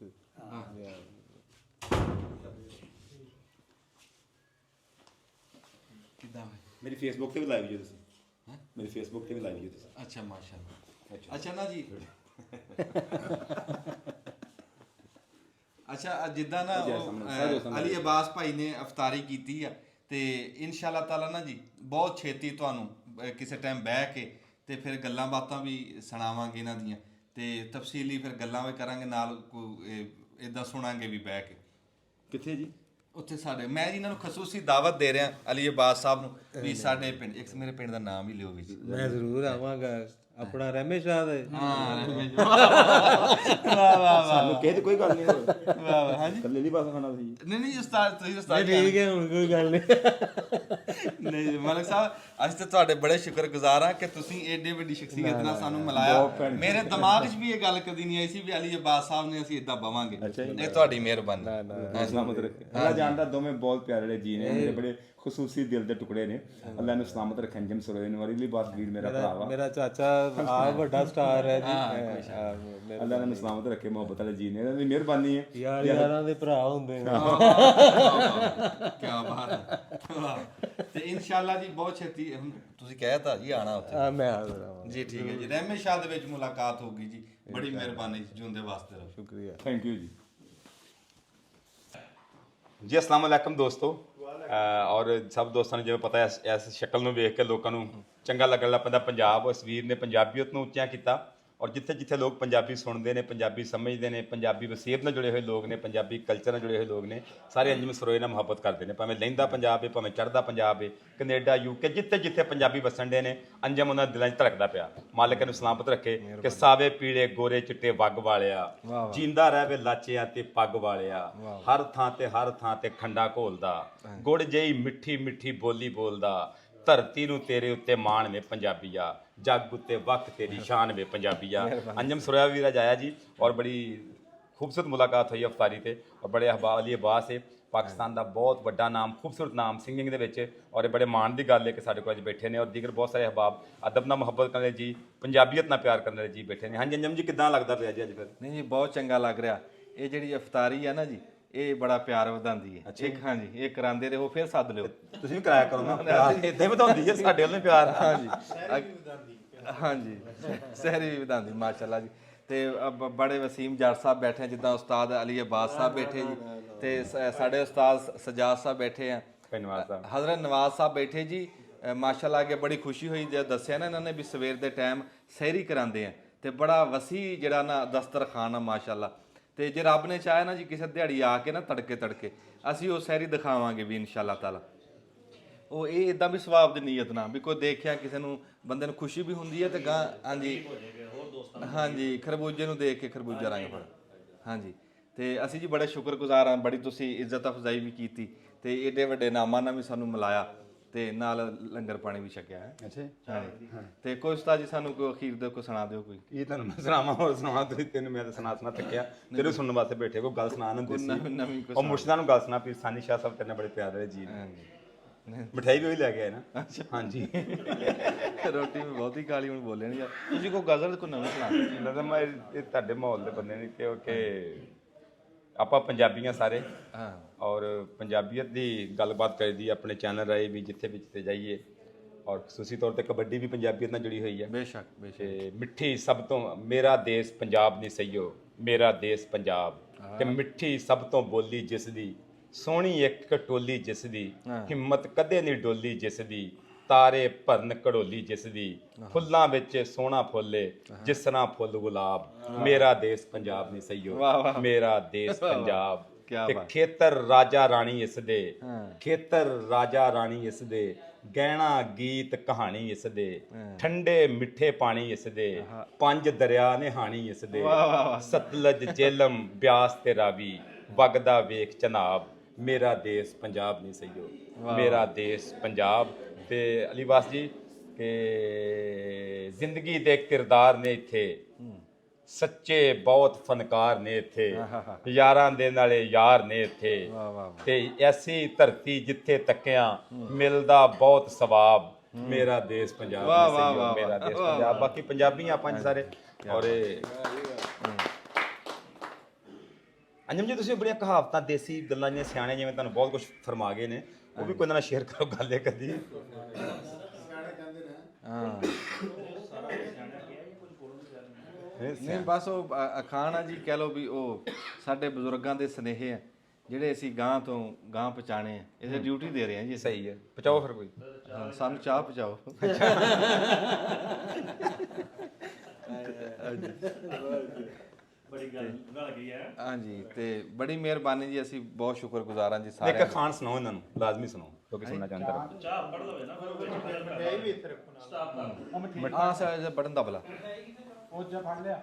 ਕਿਦਾਂ ਮੇਰੀ ਫੇਸਬੁੱਕ ਤੇ ਵੀ ਲਾਈਵ ਜੀ ਤੁਸੀਂ ਮੇਰੀ ਫੇਸਬੁੱਕ ਤੇ ਵੀ ਲਾਈਵ ਜੀ ਤੁਸੀਂ ਅੱਛਾ ਮਾਸ਼ਾਅੱਲਾ। ਅੱਛਾ ਨਾ ਜੀ ਅੱਛਾ ਜਿੱਦਾਂ ਨਾ ਅਲੀ ਅਬਾਸ ਭਾਈ ਨੇ ਅਫਤਾਰੀ ਕੀਤੀ ਆ ਤੇ ਇਨਸ਼ਾ ਅੱਲਾਹ ਤਾਲਾ ਨਾ ਜੀ ਬਹੁਤ ਛੇਤੀ ਤੁਹਾਨੂੰ ਕਿਸੇ ਟਾਈਮ ਬਹਿ ਕੇ ਤੇ ਫਿਰ ਗੱਲਾਂ ਬਾਤਾਂ ਵੀ ਸੁਣਾਵਾਂਗੇ ਇਹਨਾਂ ਦੀਆਂ ਤੇ ਤਫਸੀਲੀ ਫਿਰ ਗੱਲਾਂ ਵੀ ਕਰਾਂਗੇ ਨਾਲ ਇਦਾਂ ਸੁਣਾਂਗੇ ਵੀ ਬਹਿ ਕੇ। ਕਿੱਥੇ ਜੀ? ਉੱਥੇ ਸਾਡੇ ਮੈਂ ਜੀ ਇਹਨਾਂ ਨੂੰ ਖਸੂਸੀ ਦਾਵਤ ਦੇ ਰਿਹਾ ਅਲੀ ਅਬਾਸ ਸਾਹਿਬ ਨੂੰ ਵੀ ਸਾਡੇ ਪਿੰਡ ਇੱਕ ਮੇਰੇ ਪਿੰਡ ਦਾ ਨਾਮ ਹੀ ਲਿਓ ਵਿੱਚ। ਮੈਂ ਜ਼ਰੂਰ ਆਵਾਂਗਾ ਆਪਣਾ ਰਹਿਮੇ ਸ਼ਾਹ ਦਾ ਸਾਨੂੰ ਕਹੇ ਤੇ ਕੋਈ ਗੱਲ ਨਹੀਂ ਵਾਹ ਵਾਹ ਹਾਂਜੀ ਕੱਲੇ ਦੀ ਬਾਤ ਖਾਣਾ ਸੀ ਨਹੀਂ ਉਸਤਾਦ ਤੁਸੀਂ ਉਸਤਾਦ ਠੀਕ ਹੈ ਹੁਣ ਕੋਈ ਗੱਲ ਨਹੀਂ ਮਲਕ ਸਾਹਿਬ ਅਸੀਂ ਤਾਂ ਤੁਹਾਡੇ ਬੜੇ ਸ਼ੁਕਰਗੁਜ਼ਾਰ ਹਾਂ ਕਿ ਤੁਸੀਂ ਏਡੇ ਵੱਡੀ ਸ਼ਖਸੀਅਤ ਨਾਲ ਸਾਨੂੰ ਮਿਲਾਇਆ। ਮੇਰੇ ਦਿਮਾਗ 'ਚ ਵੀ ਇਹ ਗੱਲ ਕਦੀ ਨਹੀਂ ਆਈ ਸੀ ਵੀ ਅਲੀ ਅਬਾਸ ਸਾਹਿਬ ਨੇ ਅਸੀਂ ਇਦਾਂ ਬਵਾਂਗੇ। ਇਹ ਤੁਹਾਡੀ ਮਿਹਰਬਾਨੀ। ਸਲਾਮਤ ਰੱਖੇ ਅੱਲਾ ਜਾਣਦਾ ਦੋਵੇਂ ਬਹੁਤ ਪਿਆਰੇ ਜੀ ਨੇ ਮੇਰੇ ਬੜੇ ਖੁਸੂਸੀ ਦਿਲ ਦੇ ਟੁਕੜੇ ਨੇ। ਅੱਲਾ ਨੂੰ ਸਲਾਮਤ ਰੱਖੇ। ਅੰਜਮ ਸਰੋਏ ਨੂੰ ਅਲੀ ਬਾਤ ਵੀਰ ਮੇਰਾ ਭਰਾ ਵਾ ਮੇਰਾ ਚਾਚਾ ਆ ਵੱਡਾ ਸਟਾਰ ਹੈ ਜੀ ਅੱਲਾ ਨੂੰ ਸਲਾਮਤ ਰੱਖੇ। ਮੁਹੱਬਤ ਵਾਲੇ ਜੀ ਨੇ ਇਹਨਾਂ ਦੀ ਮਿਹਰਬਾਨੀ ਹੈ। ਯਾਰਾਂ ਦੇ ਭਰਾ ਹੁੰਦੇ ਨੇ ਕੀ ਬਾਤ ਹੈ। ਤੇ ਇਨਸ਼ਾਅੱਲਾ ਜੀ ਬਹੁਤ ਛੇਤੀ ਤੁਸੀਂ ਕਹਿਤਾ ਜੀ ਆਣਾ ਉੱਥੇ ਮੈਂ ਹਾਜ਼ਰ ਹਾਂ ਜੀ। ਠੀਕ ਹੈ ਜੀ ਰਹਿਮੇ ਸ਼ਾਹ ਦੇ ਵਿੱਚ ਮੁਲਾਕਾਤ ਹੋਗੀ ਜੀ। ਬੜੀ ਮਿਹਰਬਾਨੀ ਜਿਉਂਦੇ ਵਾਸਤੇ ਰਹੋ। ਸ਼ੁਕਰੀਆ ਥੈਂਕ ਯੂ ਜੀ अस्सलाम वालेकुम दोस्तों और सब दोस्तों ने जिवें पता है इस शक्ल ਨੂੰ ਵੇਖ ਕੇ ਲੋਕਾਂ ਨੂੰ ਚੰਗਾ ਲੱਗਣ ਲੱਗ ਪੈਂਦਾ। ਪੰਜਾਬ ਉਸ ਵੀਰ ਨੇ ਪੰਜਾਬੀਅਤ ਨੂੰ ਉੱਚਾ ਕੀਤਾ ਔਰ ਜਿੱਥੇ ਜਿੱਥੇ ਲੋਕ ਪੰਜਾਬੀ ਸੁਣਦੇ ਨੇ ਪੰਜਾਬੀ ਸਮਝਦੇ ਨੇ ਪੰਜਾਬੀ ਵਸੀਅਤ ਨਾਲ ਜੁੜੇ ਹੋਏ ਲੋਕ ਨੇ ਪੰਜਾਬੀ ਕਲਚਰ ਨਾਲ ਜੁੜੇ ਹੋਏ ਲੋਕ ਨੇ ਸਾਰੇ ਅੰਜਮ ਸਰੋਏ ਨਾਲ ਮੁਹੱਬਤ ਕਰਦੇ ਨੇ। ਭਾਵੇਂ ਲਹਿੰਦਾ ਪੰਜਾਬ ਹੈ ਭਾਵੇਂ ਚੜ੍ਹਦਾ ਪੰਜਾਬ ਹੈ ਕੈਨੇਡਾ ਯੂਕੇ ਜਿੱਥੇ ਜਿੱਥੇ ਪੰਜਾਬੀ ਵਸਣ ਦੇ ਨੇ ਅੰਜਮ ਉਹਨਾਂ ਦਿਲਾਂ 'ਚ ਧੜਕਦਾ ਪਿਆ। ਮਾਲਕ ਨੂੰ ਸਲਾਮਤ ਰੱਖੇ ਕਿ ਸਾਵੇ ਪੀਲੇ ਗੋਰੇ ਚਿੱਟੇ ਵੱਗ ਵਾਲਿਆ ਜਿੰਦਾ ਰਹਿਵੇ ਲਾਚਿਆਂ ਤੇ ਪੱਗ ਵਾਲਿਆ ਹਰ ਥਾਂ ਤੇ ਖੰਡਾ ਘੋਲਦਾ ਗੁੜ ਜਿਹੀ ਮਿੱਠੀ ਮਿੱਠੀ ਬੋਲੀ ਬੋਲਦਾ ਧਰਤੀ ਨੂੰ ਤੇਰੇ ਉੱਤੇ ਮਾਣ ਵੇ ਪੰਜਾਬੀਆ ਜੱਗ ਉੱਤੇ ਵਕਤ तेरी शान वे पंजाबिया। अंजम सुरैया भी आया जी और बड़ी खूबसूरत मुलाकात हुई अफतारी से और बड़े अली अब्बास है पाकिस्तान का बहुत बड़ा नाम खूबसूरत नाम सिंगिंग के और बड़े माण की गल है कि साढ़े को बैठे ने और दीगर बहुत सारे अहबाब अदब नाल मुहब्बत करने जी पंजाबीयत नाल प्यार करने जी बैठे ने। हाँ जी अंजम जी किदां लगता पिया जी अज फिर? नहीं जी बहुत चंगा लग रहा। ये जी अफतारी है ना जी ਇਹ ਬੜਾ ਪਿਆਰ ਵਧਾਉਂਦੀ ਹੈ। ਇੱਕ ਹਾਂਜੀ ਇਹ ਕਰਾਉਂਦੇ ਰਹੋ ਫਿਰ ਸੱਦ ਲਿਓ ਤੁਸੀਂ ਵੀ ਕਰਾਇਆ ਕਰੋ ਨਾ ਇਦਾਂ ਹੀ ਵਧਾਉਂਦੀ ਹੈ ਸਾਡੇ ਵੱਲੋਂ ਪਿਆਰ। ਹਾਂਜੀ ਹਾਂਜੀ ਸਹਿਰੀ ਵੀ ਵਧਾਉਂਦੀ ਮਾਸ਼ਾਅੱਲਾ ਜੀ। ਤੇ ਬੜੇ ਵਸੀਮ ਜੱਟ ਸਾਹਿਬ ਬੈਠੇ ਜਿੱਦਾਂ ਉਸਤਾਦ ਅਲੀ ਅਬਾਸ ਸਾਹਿਬ ਬੈਠੇ ਜੀ ਤੇ ਸਾਡੇ ਉਸਤਾਦ ਸਜਾਦ ਸਾਹਿਬ ਬੈਠੇ ਆ ਹਜ਼ਰਤ ਨਵਾਜ਼ ਸਾਹਿਬ ਬੈਠੇ ਜੀ। ਮਾਸ਼ਾਅੱਲਾ ਅੱਗੇ ਬੜੀ ਖੁਸ਼ੀ ਹੋਈ ਜਦ ਦੱਸਿਆ ਨਾ ਇਹਨਾਂ ਨੇ ਵੀ ਸਵੇਰ ਦੇ ਟਾਈਮ ਸਹਿਰੀ ਕਰਾਉਂਦੇ ਆ ਤੇ ਬੜਾ ਵਸੀ ਜਿਹੜਾ ਨਾ ਦਸਤਰਖਾਨ ਆ ਮਾਸ਼ਾਅੱਲਾ। ਤੇ ਜੇ ਰੱਬ ਨੇ ਚਾਹਿਆ ਨਾ ਜੀ ਕਿਸੇ ਦਿਹਾੜੀ ਆ ਕੇ ਨਾ ਤੜਕੇ ਅਸੀਂ ਉਹ ਸਹਿਰੀ ਦਿਖਾਵਾਂਗੇ ਵੀ ਇਨਸ਼ਾ ਅੱਲਾਹ ਤਾਲਾ। ਉਹ ਇਹ ਇਦਾਂ ਵੀ ਸਵਾਬ ਦੀ ਨੀਅਤ ਨਾਲ ਵੀ ਕੋਈ ਦੇਖਿਆ ਕਿਸੇ ਨੂੰ ਬੰਦੇ ਨੂੰ ਖੁਸ਼ੀ ਵੀ ਹੁੰਦੀ ਹੈ ਤੇ ਗਾਂ ਹਾਂਜੀ ਖਰਬੂਜੇ ਨੂੰ ਦੇਖ ਕੇ ਖਰਬੂਜਾ ਰੰਗ ਫੜ। ਹਾਂਜੀ ਤੇ ਅਸੀਂ ਜੀ ਬੜੇ ਸ਼ੁਕਰਗੁਜ਼ਾਰ ਹਾਂ। ਬੜੀ ਤੁਸੀਂ ਇੱਜ਼ਤ ਅਫਜ਼ਾਈ ਵੀ ਕੀਤੀ ਤੇ ਏਡੇ ਵੱਡੇ ਨਾਮਾਂ ਨਾਲ ਵੀ ਸਾਨੂੰ ਮਿਲਾਇਆ ਤੇ ਨਾਲ ਲੰਗਰ ਪਾਣੀ ਵੀ ਛਕਿਆ ਹੈ। ਅੱਛਾ ਹਾਂਜੀ ਤੇ ਕੋਈ ਉਸਤਾਦ ਜੀ ਸਾਨੂੰ ਕੋਈ ਅਖੀਰ ਦੇ ਕੋਈ ਸੁਣਾ ਦਿਓ ਕੋਈ ਇਹ ਤੁਹਾਨੂੰ ਮੈਂ ਸੁਣਾਵਾਂ ਹੋਰ ਸੁਣਾਵਾਂ ਤੁਸੀਂ ਤੈਨੂੰ ਮੈਂ ਤਾਂ ਸੁਣਾ ਥੱਕਿਆ ਤੇਰੇ ਸੁਣਨ ਵਾਸਤੇ ਬੈਠੇ ਕੋਈ ਗੱਲ ਸੁਣਾ ਨਾ ਦੇਸੀ ਨਵੀਂ ਕੋਈ ਉਹ ਮੁਰਸ਼ਿਦਾਂ ਨੂੰ ਗੱਲ ਸੁਣਾ ਵੀ ਸਾਨੀ ਸ਼ਾਹ ਸਾਹਿਬ ਤੇਰੇ ਨਾਲ ਬੜੇ ਪਿਆਰ ਵਾਲੇ ਜੀ ਨੇ ਮਠਿਆਈ ਵੀ ਉਹੀ ਲੈ ਕੇ ਆਏ ਨਾ ਹਾਂਜੀ ਰੋਟੀ ਵੀ ਬਹੁਤੀ ਕਾਲੀ ਹੁਣ ਬੋਲੇ ਨਹੀਂ ਯਾਰ ਤੁਸੀਂ ਕੋਈ ਗਜ਼ਲ ਕੋਈ ਨਵੀਂ ਸੁਣਾ ਦਿਓ। ਲੱਗਦਾ ਮੈਂ ਇਹ ਤੁਹਾਡੇ ਮਾਹੌਲ ਦੇ ਬੰਦੇ ਨੇ ਕਿਉਂਕਿ ਆਪਾਂ ਪੰਜਾਬੀਆਂ ਸਾਰੇ ਹਾਂ ਔਰ ਪੰਜਾਬੀਅਤ ਦੀ ਗੱਲਬਾਤ ਕਰੀਦੀ ਆਪਣੇ ਚੈਨਲ ਰਾਹੀਂ ਵੀ ਜਿੱਥੇ ਜਾਈਏ ਔਰ ਖੁਸੂਸੀ ਤੌਰ ਤੇ ਕਬੱਡੀ ਵੀ ਪੰਜਾਬੀਅਤ ਨਾਲ ਜੁੜੀ ਹੋਈ ਹੈ ਬੇਸ਼ੱਕ ਬੇਸ਼ੱਕ ਤੇ ਮਿੱਠੀ ਸਭ ਤੋਂ ਮੇਰਾ ਦੇਸ਼ ਪੰਜਾਬ ਨਹੀਂ ਸਈਓ ਮੇਰਾ ਦੇਸ਼ ਪੰਜਾਬ ਤੇ ਮਿੱਠੀ ਸਭ ਤੋਂ ਬੋਲੀ ਜਿਸ ਦੀ ਸੋਹਣੀ ਇੱਕ ਟੋਲੀ ਜਿਸ ਦੀ ਹਿੰਮਤ ਕਦੇ ਨਹੀਂ ਡੋਲੀ ਜਿਸ ਦੀ ਤਾਰੇ ਭਰਨ ਘੜੋਲੀ ਜਿਸ ਦੀ ਫੁੱਲਾਂ ਵਿੱਚ ਸੋਹਣਾ ਫੁੱਲੇ ਜਿਸ ਤਰ੍ਹਾਂ ਫੁੱਲ ਗੁਲਾਬ ਮੇਰਾ ਦੇਸ਼ ਪੰਜਾਬ ਨਹੀਂ ਸਈਓ ਮੇਰਾ ਦੇਸ਼ ਪੰਜਾਬ ਤੇ ਖੇਤਰ ਰਾਜਾ ਰਾਣੀ ਇਸ ਦੇ ਖੇਤਰ ਰਾਜਾ ਰਾਣੀ ਇਸ ਦੇ ਗਹਿਣਾ ਗੀਤ ਕਹਾਣੀ ਇਸ ਦੇ ਠੰਡੇ ਮਿੱਠੇ ਪਾਣੀ ਇਸ ਦੇ 5 ਦਰਿਆ ਨਿਹਾਣੀ ਇਸ ਦੇ ਸਤਲਜ ਜੇਲਮ ਬਿਆਸ ਤੇ ਰਾਵੀ ਵਗਦਾ ਵੇਖ ਚਨਾਬ ਮੇਰਾ ਦੇਸ਼ ਪੰਜਾਬ ਨਹੀਂ ਸਈਓ ਮੇਰਾ ਦੇਸ਼ ਪੰਜਾਬ ਤੇ ਅਲੀਵਾਸ ਜੀ ਕਿ ਜ਼ਿੰਦਗੀ ਦੇ ਕਿਰਦਾਰ ਨੇ ਇੱਥੇ ਸੱਚੇ ਬਹੁਤ ਫਨਕਾਰ ਨੇ ਇੱਥੇ ਯਾਰਾਂ ਦੇ ਨਾਲੇ ਯਾਰ ਨੇ ਇੱਥੇ ਤੇ ਐਸੀ ਧਰਤੀ ਜਿੱਥੇ ਤੱਕਿਆ ਮਿਲਦਾ ਬਹੁਤ ਸਵਾਬ ਮੇਰਾ ਦੇਸ਼ ਪੰਜਾਬ ਨਹੀਂ ਸਈਓ ਮੇਰਾ ਦੇਸ਼ ਪੰਜਾਬ ਬਾਕੀ ਪੰਜਾਬੀਆਂ ਪੰਜ ਸਾਰੇ ਔਰ ਅੰਜਮ ਜੀ ਤੁਸੀਂ ਬੜੀਆਂ ਕਹਾਵਤਾਂ ਦੇਸੀ ਗੱਲਾਂ ਜਿਹੀਆਂ ਸਿਆਣੇ ਜਿਵੇਂ ਤੁਹਾਨੂੰ ਬਹੁਤ ਕੁਝ ਫਰਮਾ ਗਏ ਨੇ ਉਹ ਵੀ ਕੋਈ ਨਾਲ ਸ਼ੇਅਰ ਕਰੋ ਗੱਲ ਇੱਕ ਕਦੀ ਹਾਂ ਨਹੀਂ ਬਸ ਉਹ ਅਖਾਣ ਆ ਜੀ ਕਹਿ ਲਓ ਵੀ ਉਹ ਸਾਡੇ ਬਜ਼ੁਰਗਾਂ ਦੇ ਸਨੇਹੇ ਆ ਜਿਹੜੇ ਅਸੀਂ ਗਾਂ ਤੋਂ ਗਾਂ ਪਹੁੰਚਾਣੇ ਆ ਇਹਦੇ ਡਿਊਟੀ ਦੇ ਰਹੇ ਆ ਜੀ ਸਹੀ ਹੈ ਪਹੁੰਚਾਓ ਫਿਰ ਕੋਈ ਸਾਨੂੰ ਚਾਹ ਪਹੁੰਚਾਓ ਬੜੀ ਗੱਲ ਬਣਾ ਗਈ ਹੈ ਹਾਂਜੀ ਤੇ ਬੜੀ ਮਿਹਰਬਾਨੀ ਜੀ ਅਸੀਂ ਬਹੁਤ ਸ਼ੁਕਰਗੁਜ਼ਾਰ ਹਾਂ ਜੀ ਇੱਕ ਸਾਰਿਆਂ ਖਾਨ ਸੁਣਾਓ ਇਹਨਾਂ ਨੂੰ ਲਾਜ਼ਮੀ ਸੁਣਾਓ ਕਿਉਂਕਿ ਸੁਣਨਾ ਚਾਹੁੰਦਾ ਚਾਹ ਪੜ ਲਵੇ ਨਾ ਫਿਰ ਉਹ ਵਿੱਚ ਸਟਾਪ ਕਰ ਹਾਂ ਸਰ ਬਟਨ ਦਬਲਾ ਉਹ ਜਾ ਫੜ ਲਿਆ